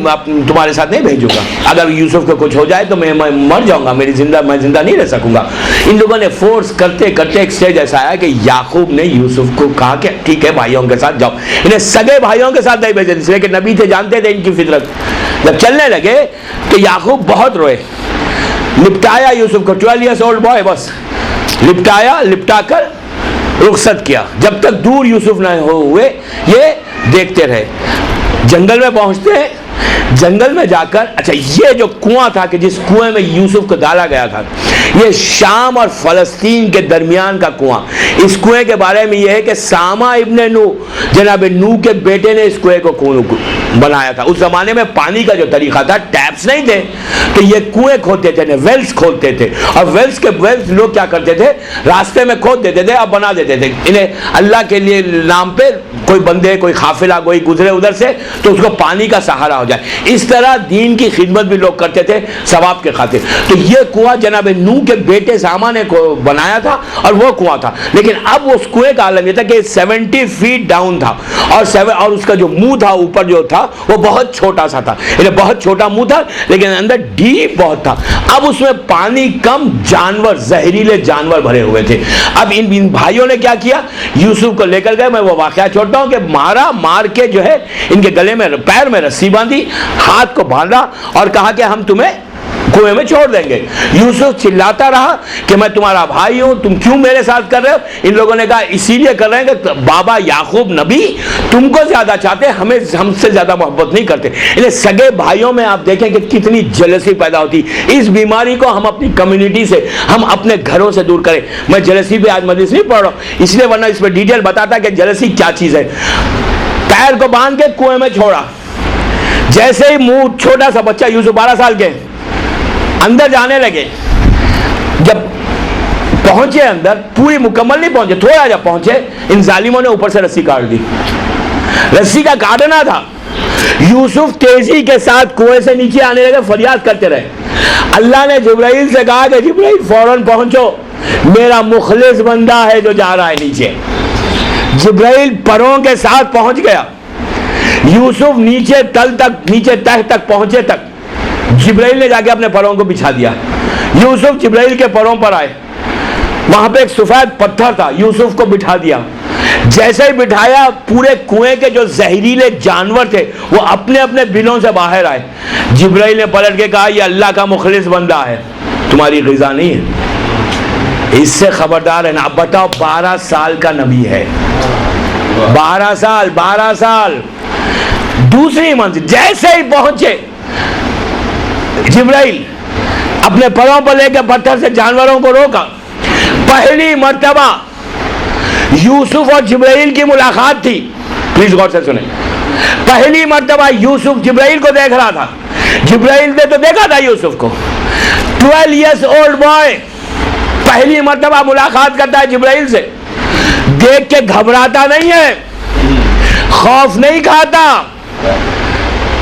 تمہارے ساتھ نہیں بھیجوں گا, اگر یوسف کو کچھ ہو جائے تو میں مر جاؤں گا, میں زندہ نہیں رہ سکوں گا. ان لوگوں نے فورس کرتے کرتے ایک اسٹیج ایسا آیا کہ یعقوب نے یوسف کو کہا کہ ٹھیک ہے بھائیوں کے ساتھ جاؤ. انہیں سگے بھائیوں کے ساتھ نہیں بھیجے, اس لیے کہ نبی تھے, جانتے تھے ان کی فطرت. جب چلنے لگے تو یعقوب بہت روئے, لپٹایا یوسف کو, 12 ایئرس اولڈ بوائے, بس لپٹایا, لپٹا کر رخصت کیا. جب تک دور یوسف نہ ہوئے یہ دیکھتے رہے. جنگل میں پہنچتے ہیں, جنگل میں جا کر, اچھا یہ جو کنواں تھا کہ جس کنویں میں یوسف کو ڈالا گیا تھا, یہ شام اور فلسطین کے درمیان کا کنواں. اس کنویں کے بارے میں یہ ہے کہ سامہ ابن نو, جناب نو کے بیٹے نے اس کنویں کو بنایا تھا. اس زمانے میں پانی کا جو طریقہ تھا, ٹیپس نہیں تھے, تو یہ کنویں کھودتے تھے, ویلز کھودتے تھے, اور ویلز لوگ کیا کرتے تھے, راستے میں کھود دیتے تھے اور بنا دیتے تھے. انہیں اللہ کے لیے نام پہ کوئی بندے, کوئی قافلہ کوئی گزرے ادھر سے, تو اس کو پانی کا سہارا ہو جائے. اس طرح دین کی خدمت بھی لوگ کرتے تھے ثواب کے خاطر. تو یہ کنواں جناب نو کے بیٹے سامہ نے بنایا تھا, اور وہ کنواں تھا. لیکن اب اس کنویں کا عالم یہ تھا کہ 70 فیٹ ڈاؤن تھا, اور اس کا جو منہ تھا اوپر جو تھا وہ بہت چھوٹا سا تھا. بہت چھوٹا منہ تھا لیکن اندر ڈیپ بہت تھا. اب اس میں پانی کم, جانور, زہریلے جانور بھرے ہوئے تھے. اب ان بھائیوں نے کیا کیا, یوسف کو لے کر گئے. میں وہ واقعہ چھوڑتا ہوں کہ مار کے جو ہے ان کے گلے میں, پیر میں رسی باندھی, ہاتھ کو باندھا اور کہا کہ ہم تمہیں کنویں میں چھوڑ دیں گے. یوسف چلاتا رہا کہ میں تمہارا بھائی ہوں, تم کیوں میرے ساتھ کر رہے ہو. ان لوگوں نے کہا اسی لیے کر رہے ہیں کہ بابا یعقوب نبی تم کو زیادہ چاہتے, ہم سے زیادہ محبت نہیں کرتے. انہیں سگے بھائیوں میں آپ دیکھیں کہ کتنی جلسی پیدا ہوتی. اس بیماری کو ہم اپنی کمیونٹی سے, ہم اپنے گھروں سے دور کریں. میں جلسی پہ آج مجلس نہیں پڑھ رہا ہوں اس لیے, ورنہ اس پہ ڈیٹیل بتاتا کہ جلسی کیا چیز ہے. پیر کو باندھ کے کنویں میں چھوڑا. جیسے ہی منہ, چھوٹا سا بچہ یوسف 12 سال کے, اندر جانے لگے. جب پہنچے اندر, پوری مکمل نہیں پہنچے, تھوڑا جب پہنچے, ان ظالموں نے اوپر سے رسی کاٹ دی. رسی کا کاٹنا تھا. یوسف تیزی کے ساتھ کنویں سے نیچے آنے لگے, فریاد کرتے رہے. اللہ نے جبرائیل سے کہا کہ جبرائیل فوراً پہنچو, میرا مخلص بندہ ہے جو جا رہا ہے نیچے. جبرائیل پروں کے ساتھ پہنچ گیا. یوسف نیچے تہ تک پہنچے تک جبرائیل نے جا کے اپنے پروں کو بچھا دیا. یوسف جبرائیل کے پروں پر آئے, وہاں پہ ایک سفید پتھر تھا, یوسف کو بٹھا دیا. جیسے ہی بٹھایا, پورے کنویں کے جو زہریلے جانور تھے وہ اپنے اپنے بلوں سے باہر آئے. جبرائیل نے پلٹ کے کہا یہ اللہ کا مخلص بندہ ہے, تمہاری غذا نہیں ہے, اس سے خبردار ہے نا. اب بتاؤ, 12 سال کا نبی ہے, 12 سال. دوسری منزل جیسے ہی پہنچے, جبرائیل اپنے پروں پر لے کے پتھر سے جانوروں کو روکا. پہلی مرتبہ یوسف اور جبرائیل کی ملاقات تھی. پلیز غور سے سنیں. پہلی مرتبہ یوسف جبرائیل کو دیکھ رہا تھا. جبرائیل نے تو دیکھا تھا یوسف کو, 12 ایئرس اولڈ بوائے پہلی مرتبہ ملاقات کرتا ہے جبرائیل سے. دیکھ کے گھبراتا نہیں ہے, خوف نہیں کھاتا,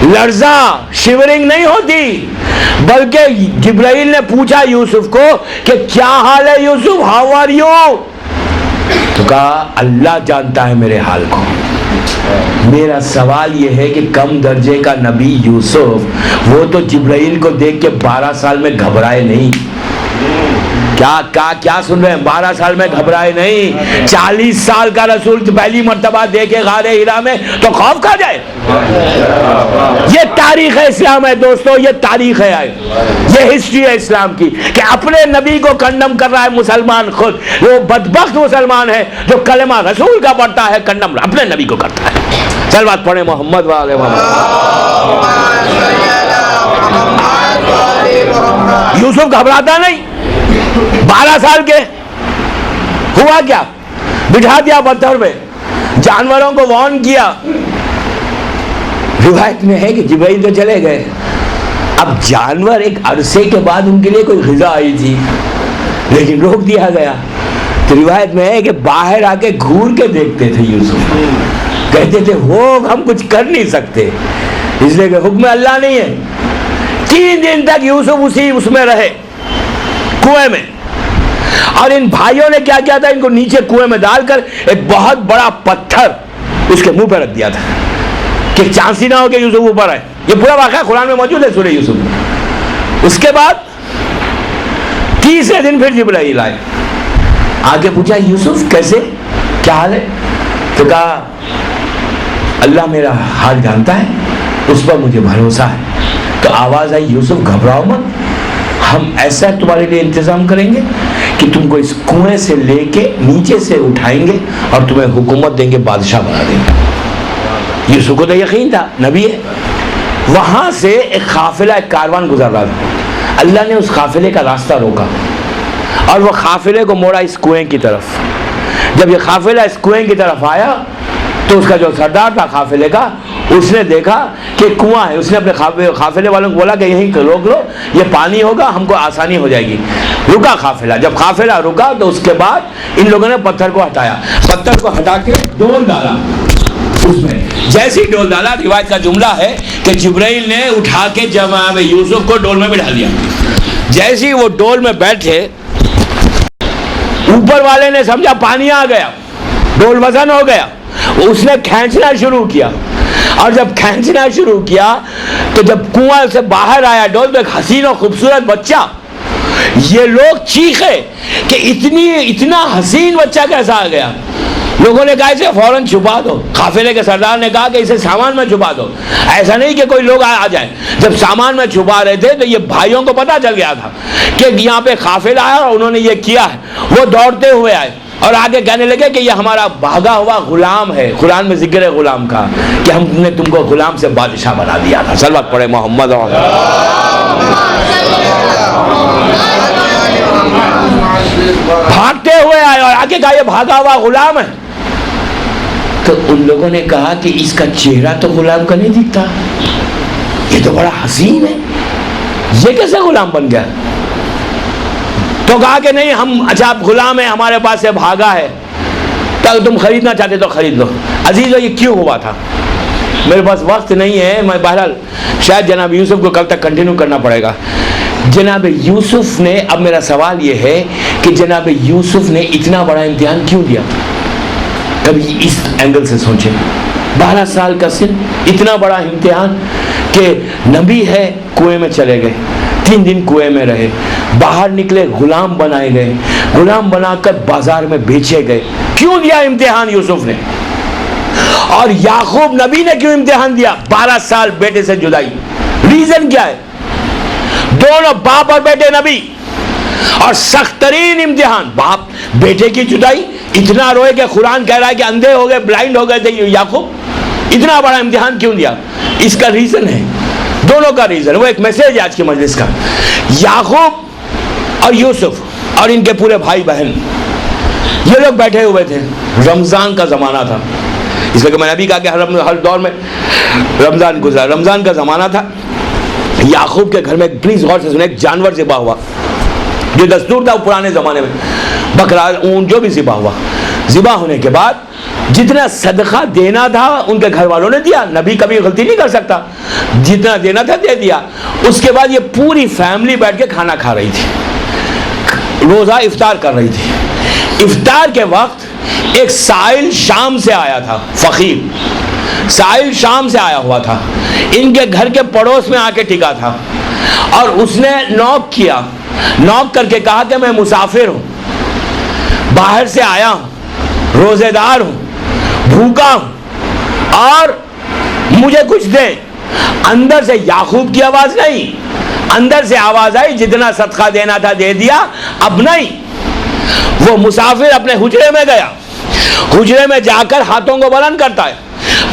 لرزا, شیورنگ نہیں ہوتی, بلکہ جبرائیل نے پوچھا یوسف کو کہ کیا حال ہے یوسف, ہاؤ آر یو. تو کہا اللہ جانتا ہے میرے حال کو. میرا سوال یہ ہے کہ کم درجے کا نبی یوسف, وہ تو جبرائیل کو دیکھ کے 12 سال میں گھبرائے نہیں. کیا سن رہے ہیں, 12 سال میں گھبرائے نہیں. 40 سال کا رسول پہلی مرتبہ دیکھے غار ہرا میں تو خوف کھا جائے. یہ تاریخ اسلام ہے دوستو, یہ تاریخ ہے, یہ ہسٹری ہے اسلام کی, کہ اپنے نبی کو کنڈم کر رہا ہے مسلمان خود. وہ بدبخت مسلمان ہے جو کلمہ رسول کا پڑھتا ہے, کنڈم اپنے نبی کو کرتا ہے. صلوات پڑھیں محمد وعلى محمد. یوسف گھبراتا نہیں, 12 سال کے ہوا کیا؟ بٹھا دیا پتھر پہ، جانوروں کو وارن کیا. روایت میں ہے کہ جبرائیل تو چلے گئے، اب جانور ایک عرصے کے بعد ان کے لیے کوئی غذا آئی تھی لیکن روک دیا گیا. تو روایت میں ہے کہ باہر آ کے گھور کے دیکھتے تھے یوسف، کہتے تھے وہ ہم کچھ کر نہیں سکتے اس لیے کہ حکم اللہ نہیں ہے. 3 دن تک یوسف اس میں رہے کنویں میں، اور ان بھائیوں نے کیا کیا تھا، ان کو نیچے کنویں میں ڈال کر ایک بہت بڑا پتھر اس کے منہ پہ رکھ دیا تھا کہ چانس ہی نہ ہو کہ یوسف اوپر آئے. یہ پورا واقعہ قرآن میں موجود ہے سورہ یوسف میں. اس کے بعد تیسرے دن پھر جبرائیل آئے، آگے پوچھا یوسف کیسے، کیا حال ہے؟ تو کہا اللہ میرا حال جانتا ہے، اس پر مجھے بھروسہ ہے. تو آواز آئی یوسف گھبراؤ مت، ہم ایسا تمہارے لیے انتظام کریں گے کہ تم کو اس کنویں سے لے کے نیچے سے اٹھائیں گے اور تمہیں حکومت دیں گے، بادشاہ بنا دیں گے. یوسف کو تو یقین تھا نبی ہے. وہاں سے ایک قافلہ، ایک کاروان گزر رہا تھا. اللہ نے اس قافلے کا راستہ روکا اور وہ قافلے کو موڑا اس کنویں کی طرف. جب یہ قافلہ اس کنویں کی طرف آیا تو اس کا جو سردار تھا قافلے کا، اس نے دیکھا کہ کنواں ہے. اس نے اپنے قافلے والوں کو بولا کہ یہیں روک لو، یہ پانی ہوگا، ہم کو آسانی ہو جائے گی. رکا قافلہ. جب قافلہ رکا تو اس کے بعد ان لوگوں نے پتھر کو ہٹایا، پتھر کو ہٹا کے ڈول ڈالا اس میں. جیسے ہی ڈول ڈالا، روایت کا جملہ ہے کہ جبرائیل نے اٹھا کے جناب یوسف کو ڈول میں بٹھا دیا. جیسے ہی وہ ڈول میں بیٹھے، اوپر والے نے سمجھا پانی آ گیا، ڈول وزن ہو گیا. اس نے کھینچنا شروع کیا، اور جب کھینچنا شروع کیا تو جب کنواں سے باہر آیا ڈول، تو ایک حسین و خوبصورت بچہ. یہ لوگ چیخے کہ اتنا حسین بچہ کیسا آ گیا. لوگوں نے کہا اسے فوراً چھپا دو. قافلے کے سردار نے کہا کہ اسے سامان میں چھپا دو، ایسا نہیں کہ کوئی لوگ آ جائیں. جب سامان میں چھپا رہے تھے تو یہ بھائیوں کو پتا چل گیا تھا کہ یہاں پہ قافلہ آیا اور انہوں نے یہ کیا ہے. وہ دوڑتے ہوئے آئے اور آگے کہنے لگے کہ یہ ہمارا بھاگا ہوا غلام ہے. قرآن میں ذکر ہے غلام کا کہ ہم نے تم کو غلام سے بادشاہ بنا دیا تھا. صلوات پڑھے محمد. بھاگتے ہوئے آئے اور آگے کہا یہ بھاگا ہوا غلام ہے. تو ان لوگوں نے کہا کہ اس کا چہرہ تو غلام کا نہیں دکھتا، یہ تو بڑا حسین ہے، یہ کیسے غلام بن گیا؟ تو کہا کہ نہیں، ہم اچھا آپ غلام ہیں، ہمارے پاس سے بھاگا ہے، تو تم خریدنا چاہتے تو خرید لو. عزیزو یہ کیوں ہوا تھا؟ میرے پاس وقت نہیں ہے، میں بہرحال شاید جناب یوسف کو کل تک کنٹینیو کرنا پڑے گا. جناب یوسف نے، اب میرا سوال یہ ہے کہ جناب یوسف نے اتنا بڑا امتحان کیوں دیا؟ کبھی اس اینگل سے سوچیں. 12 سال کا سن، اتنا بڑا امتحان کہ نبی ہے، کنویں میں چلے گئے، 3 دن کنویں میں رہے، باہر نکلے غلام بنائے گئے، غلام بنا کر بازار میں بیچے گئے. کیوں دیا امتحان یوسف نے؟ اور یعقوب نبی نے کیوں امتحان دیا؟ 12 سال بیٹے سے جدائی. ریزن کیا ہے؟ دونوں باپ اور بیٹے نبی، اور سخت ترین امتحان باپ بیٹے کی جدائی. اتنا روئے کہ قرآن کہہ رہا ہے کہ اندھے ہو گئے، بلائنڈ ہو گئے تھے یعقوب. اتنا بڑا امتحان کیوں دیا؟ اس کا ریزن ہے، دونوں کا ریزن. وہ ایک میسیج ہے آج کی مجلس کا. یعقوب اور یوسف اور ان کے پورے بھائی بہن، یہ لوگ بیٹھے ہوئے تھے. رمضان کا زمانہ تھا، اس لیے کہ میں نے ابھی کہا کہ ہر دور میں رمضان گزرا. رمضان کا زمانہ تھا. یعقوب کے گھر میں پلیز غور سے سنیں، ایک جانور ذبح ہوا. جو دستور تھا وہ پرانے زمانے میں، بکرا، اونٹ، جو بھی ذبح ہوا. ذبح ہونے کے بعد جتنا صدقہ دینا تھا ان کے گھر والوں نے دیا. نبی کبھی غلطی نہیں کر سکتا، جتنا دینا تھا دے دیا. اس کے بعد یہ پوری فیملی بیٹھ کے کھانا کھا رہی تھی، روزہ افطار کر رہی تھی. افطار کے وقت ایک سائل شام سے آیا تھا، فقیر سائل شام سے آیا ہوا تھا، ان کے گھر کے پڑوس میں آ کے ٹکا تھا. اور اس نے نوک کیا، نوک کر کے کہا کہ میں مسافر ہوں، باہر سے آیا ہوں، روزے دار ہوں، بھوکا ہوں، اور مجھے کچھ دیں. اندر سے یعقوب کی آواز نہیں، اندر سے آواز آئی جتنا صدقہ دینا تھا دے دیا، اب نہیں. وہ مسافر اپنے حجرے میں گیا، حجرے میں جا کر ہاتھوں کو بلند کرتا ہے،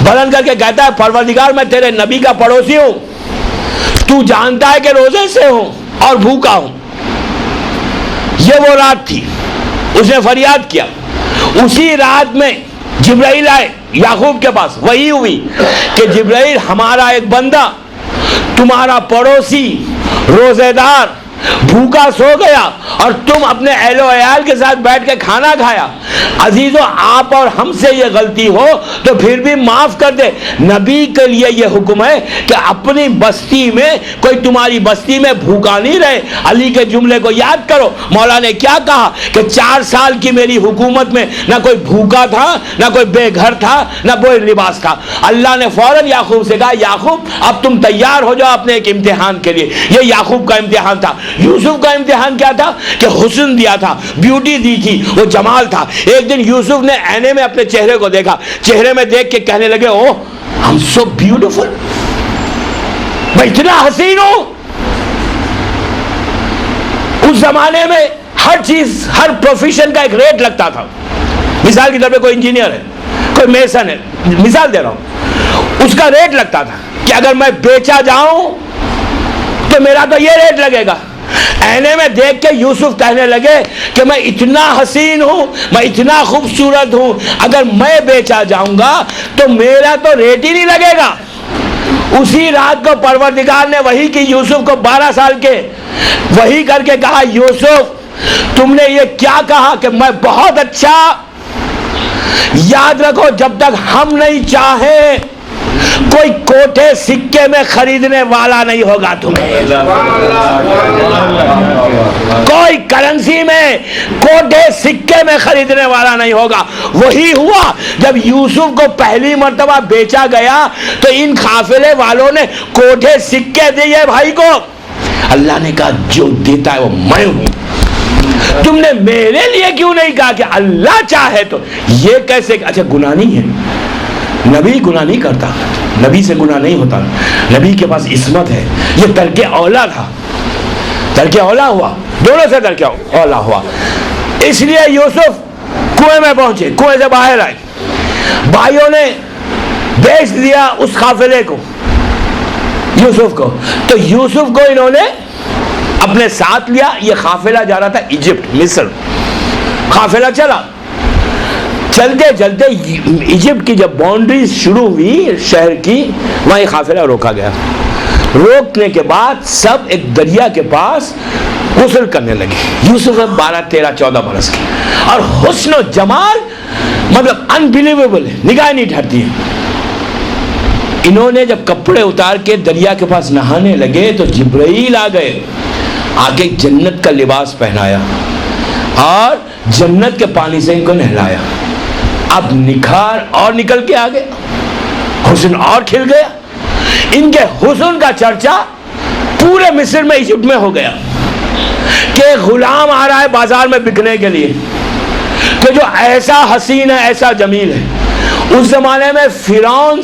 بلند کر کے کہتا ہے پروردگار میں تیرے نبی کا پڑوسی ہوں، تو جانتا ہے کہ روزے سے ہوں اور بھوکا ہوں. یہ وہ رات تھی، اس نے فریاد کیا. اسی رات میں جبرائیل آئے یعقوب کے پاس. وہی ہوئی کہ جبرائیل ہمارا ایک بندہ تمہارا پڑوسی روزے دار بھوکا سو گیا اور تم اپنے اہل و عیال کے ساتھ بیٹھ کے کھانا کھایا. عزیزو آپ اور ہم سے یہ غلطی ہو تو پھر بھی معاف کر دے. نبی کے لیے یہ حکم ہے کہ اپنی بستی میں کوئی تمہاری بستی میں بھوکا نہیں رہے. علی کے جملے کو یاد کرو, مولا نے کیا کہا کہ 4 سال کی میری حکومت میں نہ کوئی بھوکا تھا, نہ کوئی بے گھر تھا, نہ کوئی لباس تھا. اللہ نے فوراً یعقوب سے کہا یعقوب اب تم تیار ہو جاؤ اپنے ایک امتحان کے لیے. یہ یعقوب کا امتحان تھا. یوسف کا امتحان کیا تھا کہ حسن دیا تھا, بیوٹی دی تھی, وہ جمال تھا. ایک دن یوسف نے آئینے میں اپنے چہرے کو دیکھا, چہرے میں دیکھ کے کہنے لگے او I'm so beautiful, میں اتنا حسین ہوں. اس زمانے میں ہر چیز, ہر پروفیشن کا ایک ریٹ لگتا تھا. مثال کے طور پہ کوئی انجینئر ہے, کوئی میسن ہے, مثال دے رہا ہوں, اس کا ریٹ لگتا تھا کہ اگر میں بیچا جاؤں تو میرا تو یہ ریٹ لگے گا. آئینے میں دیکھ کے یوسف کہنے لگے کہ میں اتنا حسین ہوں, میں اتنا خوبصورت ہوں, اگر میں بیچا جاؤں گا تو میرا تو ریٹ ہی نہیں لگے گا. اسی رات کو پروردگار نے وحی کی یوسف کو 12 سال کے وحی کر کے کہا یوسف تم نے یہ کیا کہا کہ میں بہت اچھا. یاد رکھو جب تک ہم نہیں چاہیں کوئی کوٹھے سکے میں خریدنے والا نہیں ہوگا تمہیں. کوئی کرنسی میں کوٹھے سکے میں خریدنے والا نہیں ہوگا. وہی ہوا جب یوسف کو پہلی مرتبہ بیچا گیا تو ان قافلے والوں نے کوٹھے سکے دیے بھائی کو. اللہ نے کہا جو دیتا ہے وہ میں ہوں, تم نے میرے لیے کیوں نہیں کہا کہ اللہ چاہے تو. یہ کیسے, اچھا گناہ نہیں ہے, نبی گناہ نہیں کرتا, نبی سے گناہ نہیں ہوتا, نبی کے پاس عصمت ہے. یہ ترک اولا تھا, ترک اولا ہوا, دونوں سے ترک اولا ہوا. اس لیے یوسف کنویں میں پہنچے, کنویں سے باہر آئے, بھائیوں نے بیچ دیا اس قافلے کو یوسف کو. تو یوسف کو انہوں نے اپنے ساتھ لیا. یہ قافلہ جا رہا تھا ایجپٹ, مصر. قافلہ چلا, چلتے چلتے ایجپٹ کی جب باؤنڈریز شروع ہوئی شہر کی, وہاں قافلہ روکا گیا. روکنے کے بعد سب ایک دریا کے پاس غسل کرنے لگے. یوسف 12, 13, 14 برس کے, اور حسن و جمال مطلب انبلیویبل ہے, نگاہ نہیں ٹھہرتی ہے. انہوں نے جب کپڑے اتار کے دریا کے پاس نہانے لگے تو جبرائیل آ گئے, آ کے جنت کا لباس پہنایا اور جنت کے پانی سے ان کو نہلایا. اب نکھار اور نکل کے آ گیا, حسن اور کھل گیا. ان کے حسن کا چرچا پورے مصر میں, ایجپٹ میں ہو گیا کہ غلام آ رہا ہے بازار میں بکنے کے لیے کہ جو ایسا حسین ہے, ایسا جمیل ہے. اس زمانے میں فرعون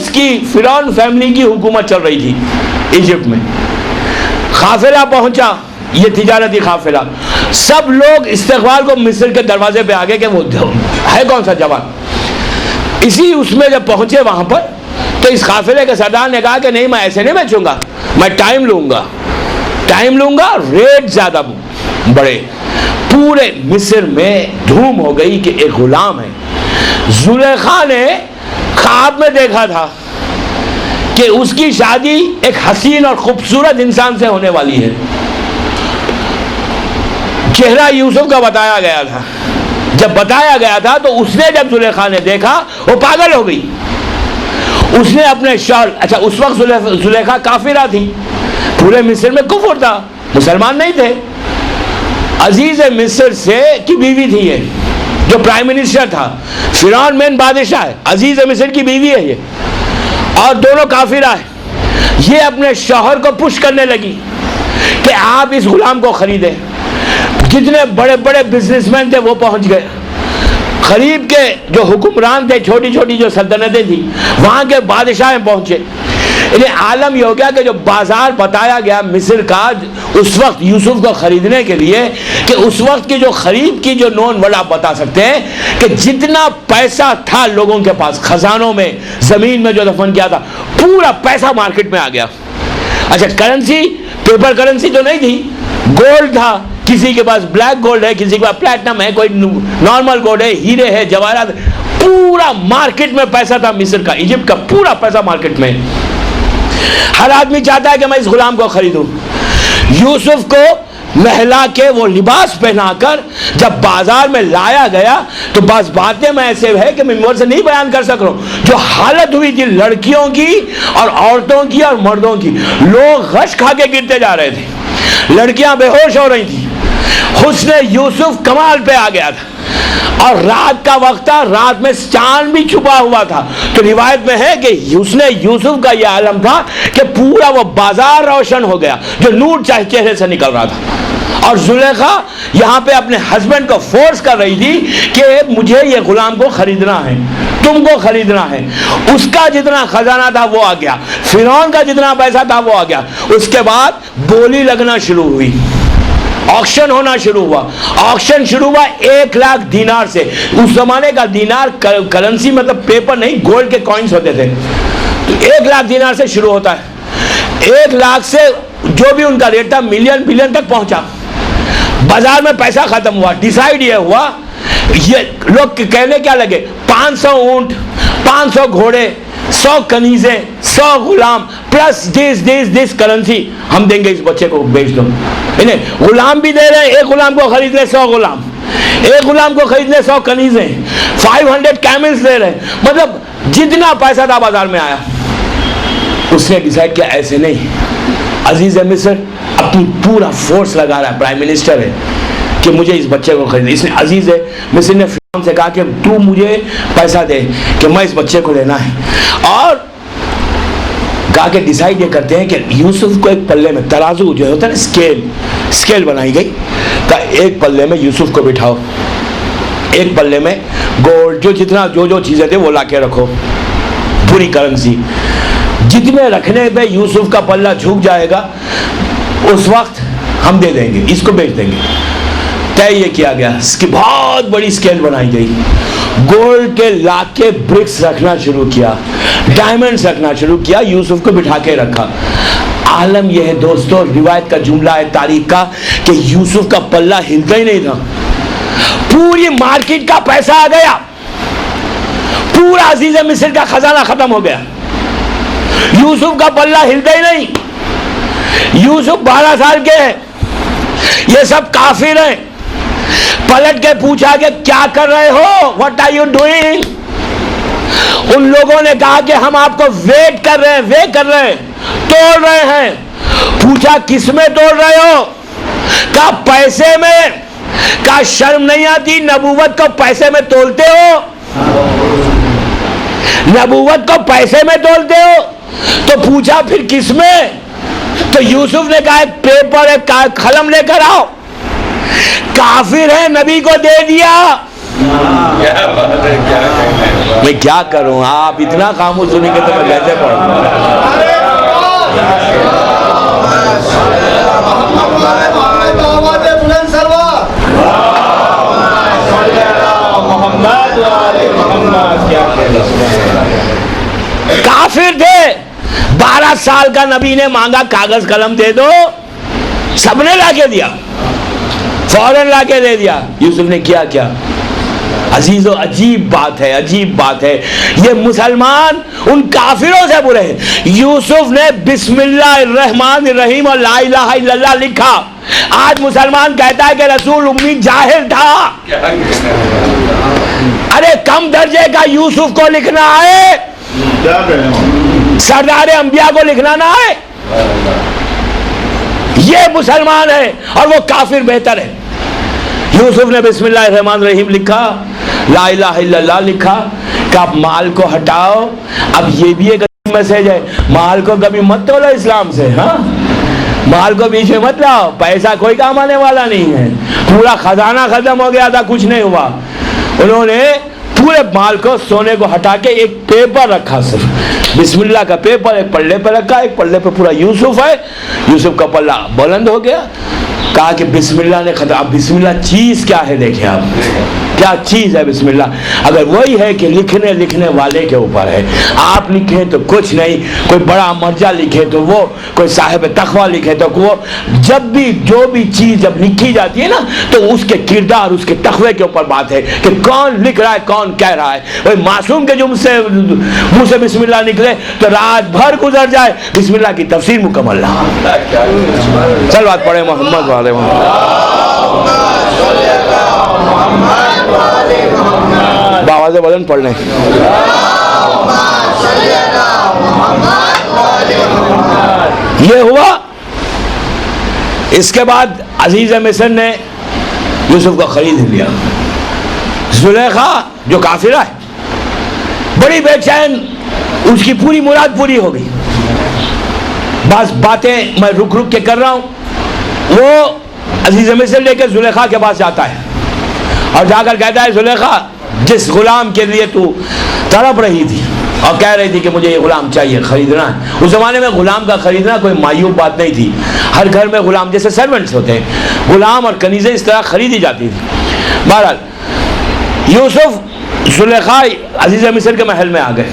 فیملی کی حکومت چل رہی تھی ایجپٹ میں. قافلہ پہنچا, یہ تجارتی قافلہ, سب لوگ استقبال کو مصر کے دروازے پہ آگے کہ وہ ہے کون سا جوان. اسی اس میں جب پہنچے وہاں پر تو اس قافلے کے سردار نے کہا کہ نہیں میں ایسے نہیں بیچوں گا, میں ٹائم لوں گا, ریٹ زیادہ بڑے. پورے مصر میں دھوم ہو گئی کہ ایک غلام ہے. زلیخا نے خواب میں دیکھا تھا کہ اس کی شادی ایک حسین اور خوبصورت انسان سے ہونے والی ہے. چہرہ یوسف کا بتایا گیا تھا. جب بتایا گیا تھا تو اس نے جب زلیخا نے دیکھا وہ پاگل ہو گئی. اس نے اپنے شوہر, اچھا اس وقت زلیخا کافرہ تھی, پورے مصر میں کفر تھا, مسلمان نہیں تھے. عزیز مصر سے کی بیوی تھی یہ, جو پرائم منسٹر تھا. فرعون مین بادشاہ ہے, عزیز مصر کی بیوی ہے یہ, اور دونوں کافرہ ہیں. یہ اپنے شوہر کو پش کرنے لگی کہ آپ اس غلام کو خریدیں. جتنے بڑے بڑے بزنس مین تھے وہ پہنچ گئے. قریب کے جو حکمران تھے, چھوٹی چھوٹی جو سلطنتیں تھیں, وہاں کے بادشاہ پہنچے. انہیں عالم یہ ہو گیا کہ جو بازار بتایا گیا مصر کا اس وقت یوسف کو خریدنے کے لیے, کہ اس وقت کی جو خرید کی جو نون ورڈ آپ بتا سکتے ہیں کہ جتنا پیسہ تھا لوگوں کے پاس, خزانوں میں, زمین میں جو دفن کیا تھا, پورا پیسہ مارکیٹ میں آ گیا. اچھا کرنسی, پیپر کرنسی تو نہیں تھی, گولڈ تھا, کسی کے پاس بلیک گولڈ ہے, کسی کے پاس پلیٹنم ہے, کوئی نارمل گولڈ ہے, ہیرے ہے, جواہرات, پورا مارکیٹ میں پیسہ تھا مصر کا, ایجپٹ کا پورا پیسہ مارکیٹ میں. ہر آدمی چاہتا ہے کہ میں اس غلام کو خریدوں. یوسف کو محلا کے وہ لباس پہنا کر جب بازار میں لایا گیا تو بعض باتیں میں ایسے ہے کہ میں مور سے نہیں بیان کر سک رہا ہوں. جو حالت ہوئی تھی لڑکیوں کی اور عورتوں کی اور مردوں کی, لوگ غش کھا کے گرتے جا رہے تھے, لڑکیاں بے ہوش ہو رہی تھیں. حسن یوسف کمال پہ آ گیا تھا, اور رات کا وقت تھا, رات میں چاند بھی چھپا ہوا تھا. تو روایت میں ہے کہ حسن یوسف کا یہ عالم تھا کہ پورا وہ بازار روشن ہو گیا, جو نور چہرے سے نکل رہا تھا. اور زلیخا یہاں پہ اپنے ہسبینڈ کو فورس کر رہی تھی کہ مجھے یہ غلام کو خریدنا ہے, تم کو خریدنا ہے. اس کا جتنا خزانہ تھا وہ آ گیا, فرعون کا جتنا پیسہ تھا وہ آ گیا. اس کے بعد بولی لگنا شروع ہوئی, آکشن ہونا شروع ہوا. آکشن شروع ہوا 1,00,000 دینار سے. اس زمانے کا دینار کرنسی مطلب پیپر نہیں, گولڈ کے کوئنز ہوتے تھے. تو 1,00,000 دینار سے شروع ہوتا ہے. 1,00,000 سے جو بھی ان کا ریٹ تھا ملین بلین تک پہنچا. بازار میں پیسہ ختم ہوا. ڈیسائیڈ یہ ہوا, یہ لوگ کہنے کیا لگے, 500 اونٹ, 500 گھوڑے, 100 کنیزیں, 100 غلام پلس دس کرنسی ہم دیں گے, اس بچے کو بیچ دو. انہیں غلام بھی دے رہے ہیں, ایک غلام کو خریدنے 100 غلام, ایک غلام کو خریدنے 100 کنیزیں, 500 کیملز دے رہے ہیں. مطلب جتنا پیسہ تھا بازار میں آیا. اس نے ڈیسائیڈ کیا ایسے نہیں, عزیز مصر اپنی پورا فورس لگا رہا ہے, پرائم منسٹر ہے, کہ مجھے اس بچے کو خریدنا. اس نے عزیز مصر نے فرعون سے کہا کہ تو مجھے پیسہ دے کہ میں اس بچے کو لینا ہے. اور کہا کہ ڈیسائیڈ یہ کرتے ہیں کہ یوسف کو ایک پلے میں, ترازو جو ہوتا ہے نا, اسکیل بنائی گئی, کہ ایک پلے میں یوسف کو بٹھاؤ, ایک پلے میں گولڈ جو جتنا جو چیزیں تھے وہ لا کے رکھو, پوری کرنسی. جتنے رکھنے پہ یوسف کا پلہ جھک جائے گا اس وقت ہم دے دیں گے, اس کو بیچ دیں گے. طے یہ کیا گیا, اس کی بہت بڑی اسکیل بنائی گئی, گولڈ کے لاکھیں برکس رکھنا شروع کیا, ڈائمنڈز رکھنا شروع کیا, یوسف کو بٹھا کے رکھا. عالم یہ ہے دوستو, روایت کا جملہ ہے تاریخ کا, کہ یوسف کا پلہ ہلتا ہی نہیں تھا. پوری مارکیٹ کا پیسہ آ گیا, پورا عزیز مصر کا خزانہ ختم ہو گیا, یوسف کا پلہ ہلتا ہی نہیں. یوسف 12 سال کے ہیں, یہ سب کافر ہیں. پلٹ کے پوچھا کہ کیا کر رہے ہو, what are you doing. ان لوگوں نے کہا کہ ہم آپ کو ویٹ کر رہے ہیں, توڑ رہے ہیں. پوچھا کس میں توڑ رہے ہو, کہا پیسے میں. کہا شرم نہیں آتی, نبوت کو پیسے میں تولتے ہو, نبوت کو پیسے میں تولتے ہو. تو پوچھا پھر کس میں. تو یوسف نے کہا ایک پیپر, ایک قلم لے کر آؤ. کافر ہے, نبی کو دے دیا. میں کیا کروں, آپ اتنا خاموش سنیں گے تو میں کیسے پڑھوں. کافر تھے, 12 سال کا نبی نے مانگا کاغذ قلم دے دو, سب نے لا کے دیا, فوراً لا کے دے دیا. یوسف نے کیا کیا عزیزو, عجیب بات ہے, عجیب بات ہے. یہ مسلمان ان کافروں سے برے ہیں. یوسف نے بسم اللہ الرحمن الرحیم اور لا الہ الا اللہ لکھا. آج مسلمان کہتا ہے کہ رسول امی جاہل تھا. ارے کم درجے کا یوسف کو لکھنا ہے, سردار انبیاء کو لکھنا نہ ہے. یہ مسلمان ہے اور وہ کافر بہتر ہے. یوسف نے بسم اللہ الرحمن الرحیم لکھا, لا الہ الا اللہ لکھا, کہ آپ مال کو ہٹاؤ. اب یہ بھی ایک میسج ہے, مال کو کبھی مت تولو اسلام سے. ہاں, مال کو بیچ میں مت لاؤ, پیسہ کوئی کام آنے والا نہیں ہے. پورا خزانہ ختم ہو گیا تھا, کچھ نہیں ہوا. انہوں نے پورے مال کو, سونے کو ہٹا کے ایک پیپر رکھا, صرف بسم اللہ کا پیپر ایک پلے پہ رکھا, ایک پلے پہ پورا یوسف ہے. یوسف کا پلہ بلند ہو گیا. کہا کہ بسم اللہ نے ختم. اب بسم اللہ چیز کیا ہے دیکھیں آپ, کیا چیز ہے بسم اللہ؟ اگر وہی ہے کہ لکھنے والے کے اوپر ہے. آپ لکھیں تو کچھ نہیں, کوئی بڑا مرجع لکھے تو وہ, کوئی صاحب تقویٰ لکھے تو وہ. جب بھی جو بھی چیز جب لکھی جاتی ہے نا تو اس کے کردار, اس کے تقوی کے اوپر بات ہے کہ کون لکھ رہا ہے, کون کہہ رہا ہے. وہی معصوم کے منہ سے بسم اللہ نکلے تو رات بھر گزر جائے, بسم اللہ کی تفسیر مکمل نہ. چل بات پڑھے محمد والے باواز بدن پڑھ لیں. یہ ہوا. اس کے بعد عزیز مصر نے یوسف کو خرید لیا. زلیخا جو کافرہ ہے بڑی بے چین, اس کی پوری مراد پوری ہو گئی. بعض باتیں میں رک کے کر رہا ہوں. وہ عزیز مصر لے کے زلیخا کے پاس جاتا ہے اور جا کر کہتا ہے, زلیخا جس غلام کے لیے تو تڑپ رہی تھی اور کہہ رہی تھی کہ مجھے یہ غلام چاہیے, خریدنا ہے. اس زمانے میں غلام کا خریدنا کوئی معیوب بات نہیں تھی. ہر گھر میں غلام, جیسے سرونٹس ہوتے ہیں, غلام اور کنیزیں اس طرح خریدی جاتی تھی. بہرحال یوسف زلیخا عزیز مصر کے محل میں آ گئے.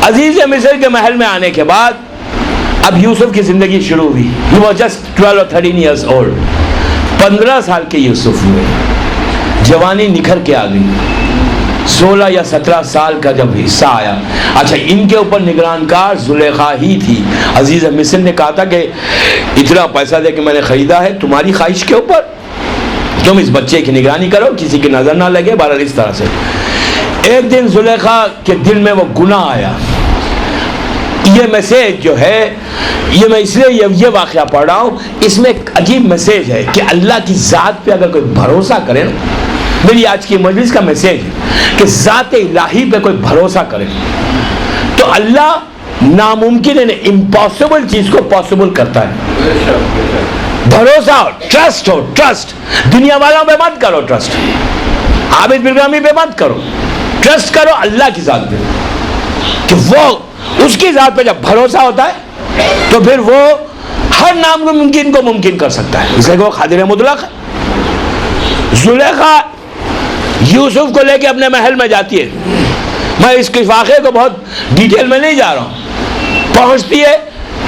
عزیز مصر کے محل میں آنے کے بعد اب یوسف کی زندگی شروع ہوئی. He was just 12 or 13 years old. 15 سال کے یوسف ہوئے, جوانی نکھر کے آ گئی. 16 یا 17 سال کا جب حصہ آیا, اچھا ان کے اوپر نگران کار زلیخا ہی تھی. عزیز مصر نے کہا تھا کہ اتنا پیسہ دے کے میں نے خریدا ہے, تمہاری خواہش کے اوپر تم اس بچے کی نگرانی کرو, کسی کی نظر نہ لگے. بہرحال اس طرح سے ایک دن زلیخا کے دل میں وہ گناہ آیا. یہ میسیج جو ہے, یہ میں اس لیے یہ واقعہ پڑھ رہا ہوں, اس میں ایک عجیب میسیج ہے کہ اللہ کی ذات پہ اگر کوئی بھروسہ کرے نا, میری آج کی مجلس کا میسیج ہے کہ ذات الہی پہ کوئی بھروسہ کرے تو اللہ ناممکن ہے, امپاسبل چیز کو پاسبل کرتا ہے. بھروسہ ہو, ٹرسٹ ہو, ٹرسٹ. دنیا والوں پہ مت کرو ٹرسٹ, عابد بالغرامی پہ مت کرو, ٹرسٹ کرو اللہ کی ذات پہ, کہ وہ اس کی ذات پہ جب بھروسہ ہوتا ہے تو پھر وہ ہر ناممکن کو ممکن کر سکتا ہے. اس لیے وہ قادر مطلق ہے. زلیخا یوسف کو لے کے اپنے محل میں جاتی ہے. میں اس کے واقعے کو بہت ڈیٹیل میں نہیں جا رہا ہوں. پہنچتی ہے,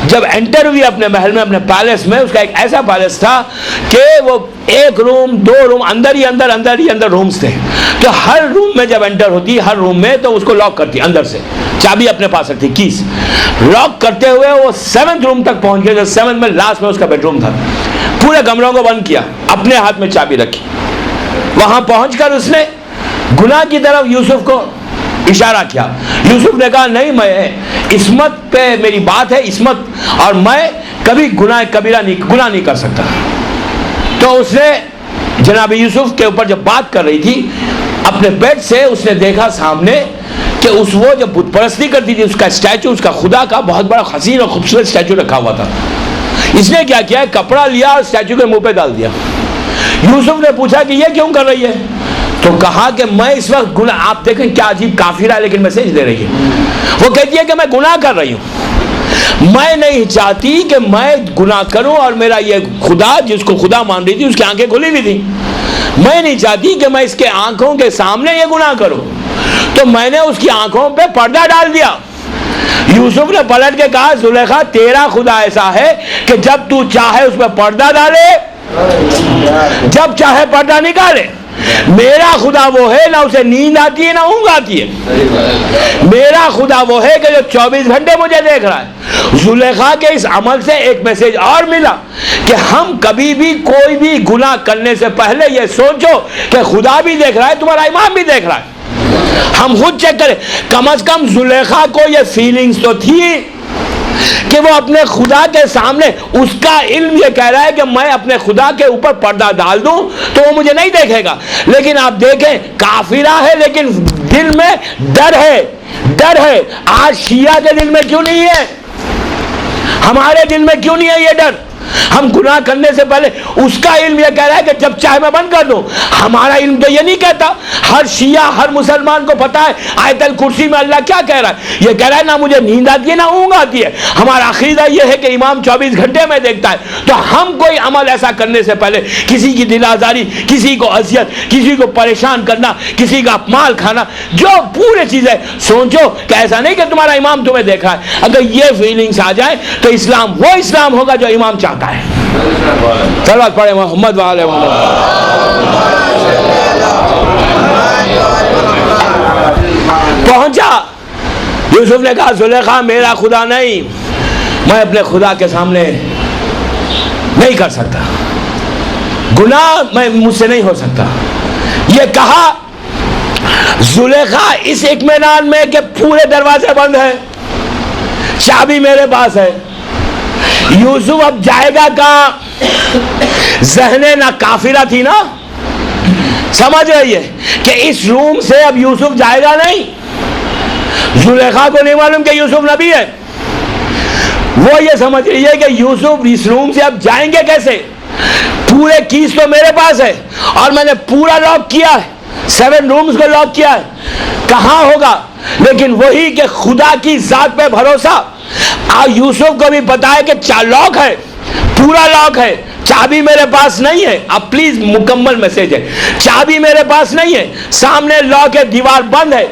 جب انٹر ہوئی اپنے محل میں, اپنے پیلس میں. اس کا ایک ایسا پیلس تھا کہ وہ 1 روم 2 روم اندر ہی اندر رومز تھے. تو ہر روم میں جب انٹر ہوتی, ہر روم میں تو اس کو لاک کرتی اندر سے, چابی اپنے پاس رکھتی, کیس لاک کرتے ہوئے وہ 7th روم تک پہنچ گئے. جو 7th میں لاسٹ میں اس کا بیڈ روم تھا. پورے کمروں کو بند کیا, اپنے ہاتھ میں چابی رکھی. وہاں پہنچ کر اس نے گناہ کی طرف یوسف کو اشارہ کیا. یوسف نے کہا نہیں, میں عصمت پہ میری بات ہے, عصمت, اور میں کبھی گناہ کبیرہ گناہ نہیں کر سکتا. تو اس نے جناب یوسف کے اوپر جب بات کر رہی تھی اپنے بیڈ سے, اس نے دیکھا سامنے کہ وہ جب بت پرستی کرتی تھی, اس کا اسٹیچو, اس کا خدا کا بہت بڑا حسین اور خوبصورت اسٹیچو رکھا ہوا تھا. اس نے کیا کیا, کپڑا لیا اور اسٹیچو کے منہ پہ ڈال دیا. یوسف نے پوچھا کہ یہ کیوں کر رہی ہے؟ تو کہا کہ میں اس وقت گناہ, آپ دیکھیں کیا عجیب کافرہ ہے لیکن میسیج دے رہی ہے. وہ کہتی ہے کہ میں گناہ کر رہی ہوں, میں نہیں چاہتی کہ میں گناہ کروں, اور میرا یہ خدا جس کو خدا مان رہی تھی اس کی آنکھیں کھلی ہوئی تھی, میں نہیں چاہتی کہ میں اس کے آنکھوں کے سامنے یہ گناہ کروں. تو میں نے اس کی آنکھوں پہ پردہ ڈال دیا. یوسف نے پلٹ کے کہا, زلیخا تیرا خدا ایسا ہے کہ جب تو چاہے اس پہ پردہ ڈالے, جب چاہے پردہ نکالے. میرا خدا وہ ہے, نہ اسے نیند آتی ہے نہ اونگ آتی ہے. میرا خدا وہ ہے کہ جو 24 گھنٹے مجھے دیکھ رہا ہے. زلیخا کے اس عمل سے ایک میسج اور ملا کہ ہم کبھی بھی کوئی بھی گناہ کرنے سے پہلے یہ سوچو کہ خدا بھی دیکھ رہا ہے, تمہارا امام بھی دیکھ رہا ہے. ہم خود چیک کریں. کم از کم زلیخا کو یہ فیلنگز تو تھی کہ وہ اپنے خدا کے سامنے, اس کا علم یہ کہہ رہا ہے کہ میں اپنے خدا کے اوپر پردہ ڈال دوں تو وہ مجھے نہیں دیکھے گا. لیکن آپ دیکھیں, کافرہ ہے لیکن دل میں ڈر ہے, ڈر ہے. آج شیعہ کے دل میں کیوں نہیں ہے, ہمارے دل میں کیوں نہیں ہے یہ ڈر؟ ہم گناہ کرنے سے پہلے اس کا علم یہ کہہ رہا ہے کہ جب چاہے میں بند کر دوں. ہمارا علم تو یہ نہیں کہتا. ہر شیعہ ہر مسلمان کو پتا ہے آیت الکرسی میں اللہ کیا کہہ رہا ہے. یہ کہہ رہا ہے نہ مجھے نیند آتی ہے نہ اونگ آتی ہے. ہمارا عقیدہ یہ ہے کہ امام 24 گھنٹے میں دیکھتا ہے. تو ہم کوئی عمل ایسا کرنے سے پہلے کسی کی دل آزاری, کسی کو اذیت, کسی کو پریشان کرنا, کسی کا مال کھانا, جو پورے چیزیں سوچو کہ ایسا نہیں کہ تمہارا امام تمہیں دیکھ رہا ہے. اگر یہ فیلنگز آ جائیں تو اسلام وہ اسلام ہوگا جو امام چاہتا ہے. صلوات پڑھے محمد وعلى محمد. پہنچا, یوسف نے کہا زلیخا میرا خدا نہیں, میں اپنے خدا کے سامنے نہیں کر سکتا, گناہ میں مجھ سے نہیں ہو سکتا. یہ کہا زلیخا اس اطمینان میں کہ پورے دروازے بند ہیں, چابی میرے پاس ہے. یوسف اب جائے گا کہاں؟ ذہن نہ کافرہ تھی نا, سمجھ رہی ہے کہ اس روم سے اب یوسف جائے گا نہیں. زلیخا کو نہیں معلوم کہ یوسف نبی ہے. وہ یہ سمجھ رہی ہے کہ یوسف اس روم سے اب جائیں گے کیسے؟ پورے کیس تو میرے پاس ہے اور میں نے پورا لاک کیا ہے, 7 رومز کو لاک کیا ہے. کہاں ہوگا؟ لیکن وہی کہ خدا کی ذات پہ بھروسہ. یوسف کو بھی پتا ہے کہ لاک ہے, پورا لاک ہے, چابی میرے پاس نہیں ہے. اب پلیز مکمل میسج ہے, چابی میرے پاس نہیں ہے, سامنے لاک ہے, دیوار بند ہے.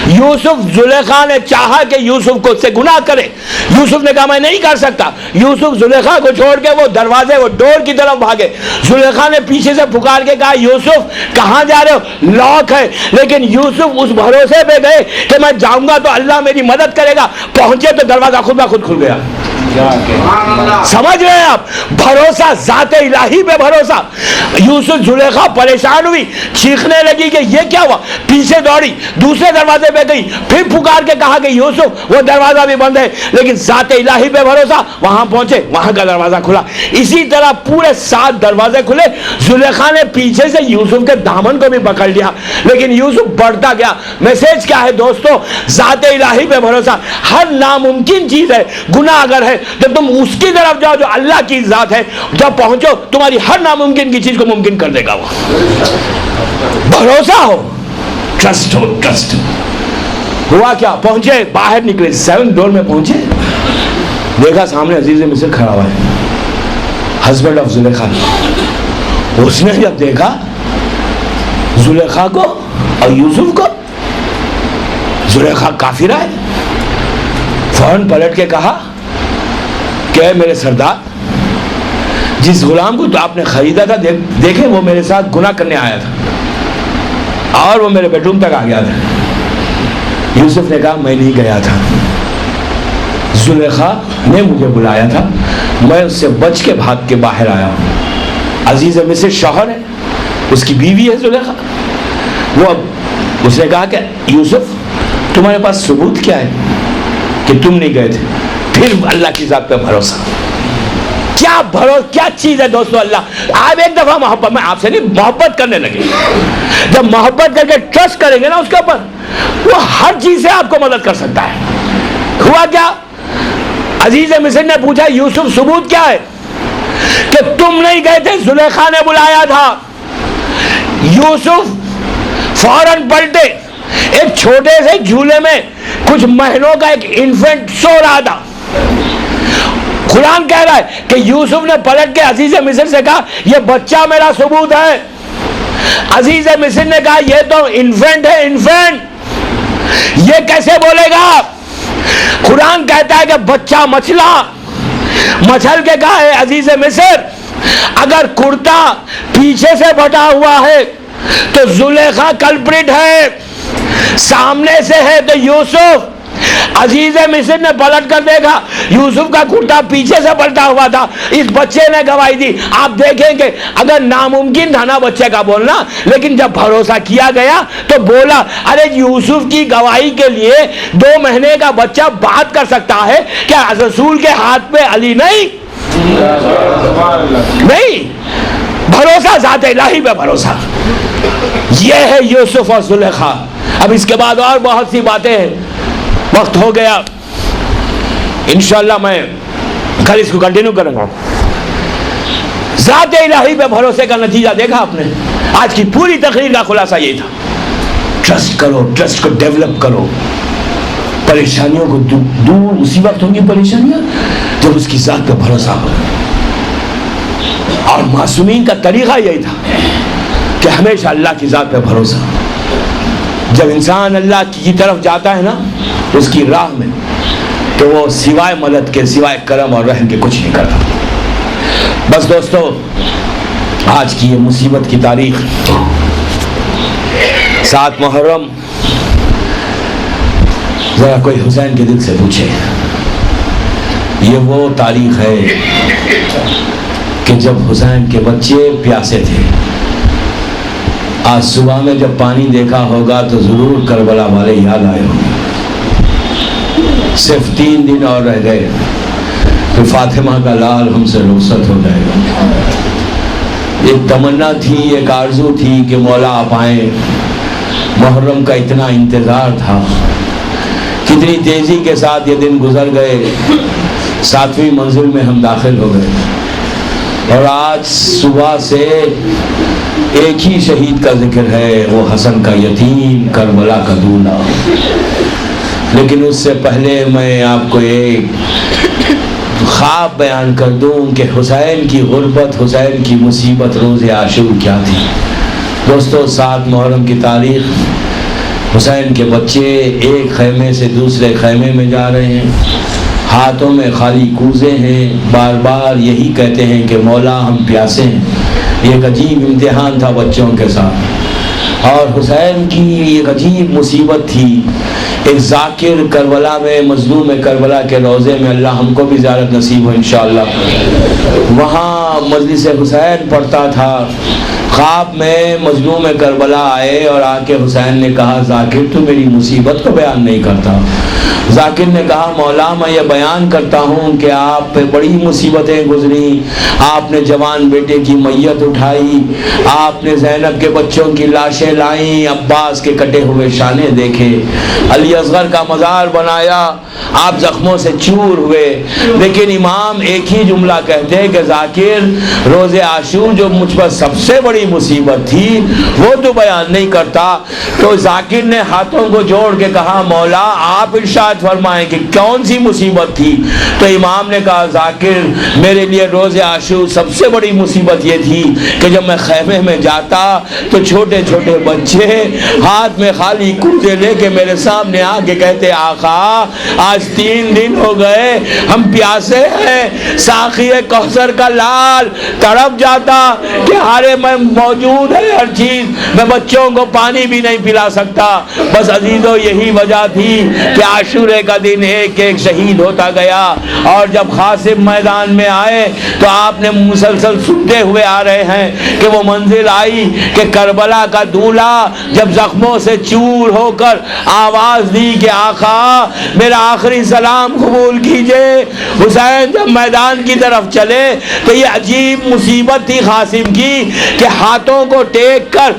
یوسف زلیخا نے چاہا کہ یوسف کو سے گناہ کرے. یوسف نے کہا میں نہیں کر سکتا. یوسف زلیخا کو چھوڑ کے وہ دروازے وہ ڈور کی طرف بھاگے. زلیخا نے پیچھے سے پکار کے کہا یوسف کہاں جا رہے ہو؟ لاک ہے. لیکن یوسف اس بھروسے پہ گئے کہ میں جاؤں گا تو اللہ میری مدد کرے گا. پہنچے تو دروازہ خود بخود کھل گیا. سمجھ رہے ہیں آپ؟ بھروسہ, ذات الہی پہ بھروسہ. یوسف زلیخا پریشان ہوئی, چیخنے لگی کہ یہ کیا ہوا. پیچھے دوڑی, دوسرے دروازے پہ گئی, پھر پکار کے کہا کہ یوسف وہ دروازہ بھی بند ہے. لیکن ذات الہی پہ بھروسہ, وہاں پہنچے, وہاں کا دروازہ کھلا. اسی طرح پورے 7 دروازے کھلے. زلیخا نے پیچھے سے یوسف کے دامن کو بھی پکڑ لیا, لیکن یوسف بڑھتا گیا. میسج کیا ہے دوستو؟ ذات الہی پہ بھروسہ. ہر ناممکن چیز ہے, گناہ اگر ہے تو تم اس کی طرف جاؤ جو اللہ کی ذات ہے. جب پہنچو تمہاری ہر ناممکن کی چیز کو ممکن کر دے گا. وہ بھروسہ ہو, ٹرسٹ ہو, ٹرسٹ. ہوا کیا؟ پہنچے, باہر نکلے, 7 ڈور میں پہنچے, دیکھا سامنے عزیز مصر کھڑا ہوا ہے, ہسبینڈ آف زلیخا. اس نے جب دیکھا زلیخا کو اور یوسف کو, زلیخا کافرہ ہے, فوراً پلٹ کے کہا کہ میرے سردار, جس غلام کو تو آپ نے خریدا تھا دیکھیں وہ میرے ساتھ گناہ کرنے آیا تھا اور وہ میرے بیڈ روم تک آ گیا تھا. یوسف نے کہا میں نہیں گیا تھا, زلیخا نے مجھے بلایا تھا, میں اس سے بچ کے بھاگ کے باہر آیا ہوں. عزیز مصر شوہر ہے, اس کی بیوی ہے زلیخا. وہ اس نے کہا کہ یوسف تمہارے پاس ثبوت کیا ہے کہ تم نہیں گئے تھے؟ پھر اللہ کی ذات پہ بھروسہ. کیا بھروسہ, کیا چیز ہے دوستو اللہ. آپ ایک دفعہ محبت, میں آپ سے نہیں, محبت کرنے لگے. جب محبت کر کے ٹرسٹ کریں گے نا اس کے اوپر, وہ ہر چیز سے آپ کو مدد کر سکتا ہے. ہوا کیا؟ عزیز مصر نے پوچھا یوسف ثبوت کیا ہے کہ تم نہیں گئے تھے؟ زلیخا نے بلایا تھا. یوسف فوراً پلٹے. ایک چھوٹے سے جھولے میں کچھ مہینوں کا ایک انفنٹ سو رہا تھا. قرآن کہہ رہا ہے کہ یوسف نے پلٹ کے عزیز مصر سے کہا یہ بچہ میرا ثبوت ہے. عزیز مصر نے کہا یہ تو انفنٹ ہے, انفنٹ, یہ کیسے بولے گا؟ قرآن کہتا ہے کہ بچہ مچلا. مچل کے کہا ہے عزیز مصر اگر کرتا پیچھے سے بٹا ہوا ہے تو زلیخا کلپریٹ ہے, سامنے سے ہے تو یوسف. عزیز مصر نے پلٹ کر دیکھا یوسف کا کرتا پیچھے سے پلٹا ہوا تھا. اس بچے نے گواہی دی. آپ دیکھیں کہ اگر ناممکن تھا نا بچے کا بولنا, لیکن جب بھروسہ کیا گیا تو بولا. ارے یوسف کی گواہی کے لیے 2 مہینے کا بچہ بات کر سکتا ہے, کیا رسول کے ہاتھ پہ علی نہیں؟ نہیں. بھروسہ, ذات الہی پہ بھروسہ. یہ ہے یوسف اور زلیخا. اب اس کے بعد اور بہت سی باتیں ہیں, وقت ہو گیا. انشاءاللہ میں کل اس کو کنٹینیو کروں گا. ذات الہی پہ بھروسے کا نتیجہ دیکھا آپ نے؟ آج کی پوری تقریر کا خلاصہ یہ تھا، ٹرسٹ کرو، ٹرسٹ کو ڈیولپ کرو، پریشانیوں کو دور، اسی وقت ہوں گی پریشانیاں جب اس کی ذات پہ بھروسہ ہو. اور معصومین کا طریقہ یہی تھا کہ ہمیشہ اللہ کی ذات پہ بھروسہ. جب انسان اللہ کی طرف جاتا ہے نا اس کی راہ میں، تو وہ سوائے مدد کے، سوائے کرم اور رحم کے کچھ نہیں کرتا. بس دوستو، آج کی یہ مصیبت کی تاریخ 7 محرم، ذرا کوئی حسین کے دل سے پوچھے، یہ وہ تاریخ ہے کہ جب حسین کے بچے پیاسے تھے. آج صبح میں جب پانی دیکھا ہوگا تو ضرور کربلا والے یاد آئے ہوں گے. صرف 3 دن اور رہ گئے کہ فاطمہ کا لال ہم سے رخصت ہو جائے گا. ایک تمنا تھی، ایک آرزو تھی کہ مولا آپ آئیں. محرم کا اتنا انتظار تھا، کتنی تیزی کے ساتھ یہ دن گزر گئے. 7ویں منزل میں ہم داخل ہو گئے اور آج صبح سے ایک ہی شہید کا ذکر ہے، وہ حسن کا یتیم، کربلا کا دولہا. لیکن اس سے پہلے میں آپ کو ایک خواب بیان کر دوں کہ حسین کی غربت، حسین کی مصیبت روز عاشور کیا تھی. دوستو، 7 محرم کی تاریخ، حسین کے بچے ایک خیمے سے دوسرے خیمے میں جا رہے ہیں، ہاتھوں میں خالی کوزے ہیں، بار بار یہی کہتے ہیں کہ مولا ہم پیاسے ہیں. یہ ایک عجیب امتحان تھا بچوں کے ساتھ، اور حسین کی ایک عجیب مصیبت تھی. ایک ذاکر کربلا میں، مظلوم کربلا کے روضے میں، اللہ ہم کو بھی زیارت نصیب ہو انشاءاللہ، وہاں مجلس حسین پڑھتا تھا. خواب میں مظلوم کربلا آئے اور آ کے حسین نے کہا، ذاکر تو میری مصیبت کو بیان نہیں کرتا. ذاکر نے کہا، مولا میں یہ بیان کرتا ہوں کہ آپ پہ بڑی مصیبتیں گزری. آپ نے جوان بیٹے کی میت اٹھائی، آپ نے زینب کے بچوں کی لاشیں لائیں، عباس کے کٹے ہوئے شانے دیکھے، علی اصغر کا مزار بنایا، آپ زخموں سے چور ہوئے. لیکن امام ایک ہی جملہ کہتے کہ ذاکر، روز عاشور جو مجھ پر سب سے بڑی مصیبت تھی وہ تو بیان نہیں کرتا. تو ذاکر نے ہاتھوں کو جوڑ کے کہا، مولا آپ ارشاد فرمائیں کہ کون سی مصیبت تھی. تو امام نے کہا، ذاکر میرے لیے روز عاشور سب سے بڑی مصیبت یہ تھی کہ جب میں خیمے میں جاتا تو چھوٹے چھوٹے بچے ہاتھ میں خالی کوزے لے کے میرے سامنے آ کے کہتے، آقا آج 3 دن ہو گئے ہم پیاسے ہیں. ساقی کوثر کا لال تڑپ جاتا کہ ہارے میں موجود ہے ہر چیز، میں بچوں کو پانی بھی نہیں پلا سکتا. بس عزیزو، یہی وجہ تھی کہ عاشورے کا دن ایک ایک شہید ہوتا گیا. اور جب قاسم میدان میں آئے تو آپ نے مسلسل سنتے ہوئے آ رہے ہیں کہ وہ منزل آئی کہ کربلا کا دولہا جب زخموں سے چور ہو کر آواز دی کہ آقا میرا آخری سلام قبول کیجئے. حسین جب میدان کی طرف چلے تو یہ عجیب مصیبت تھی قاسم کی کہ ہاتھوں کو ٹیک کر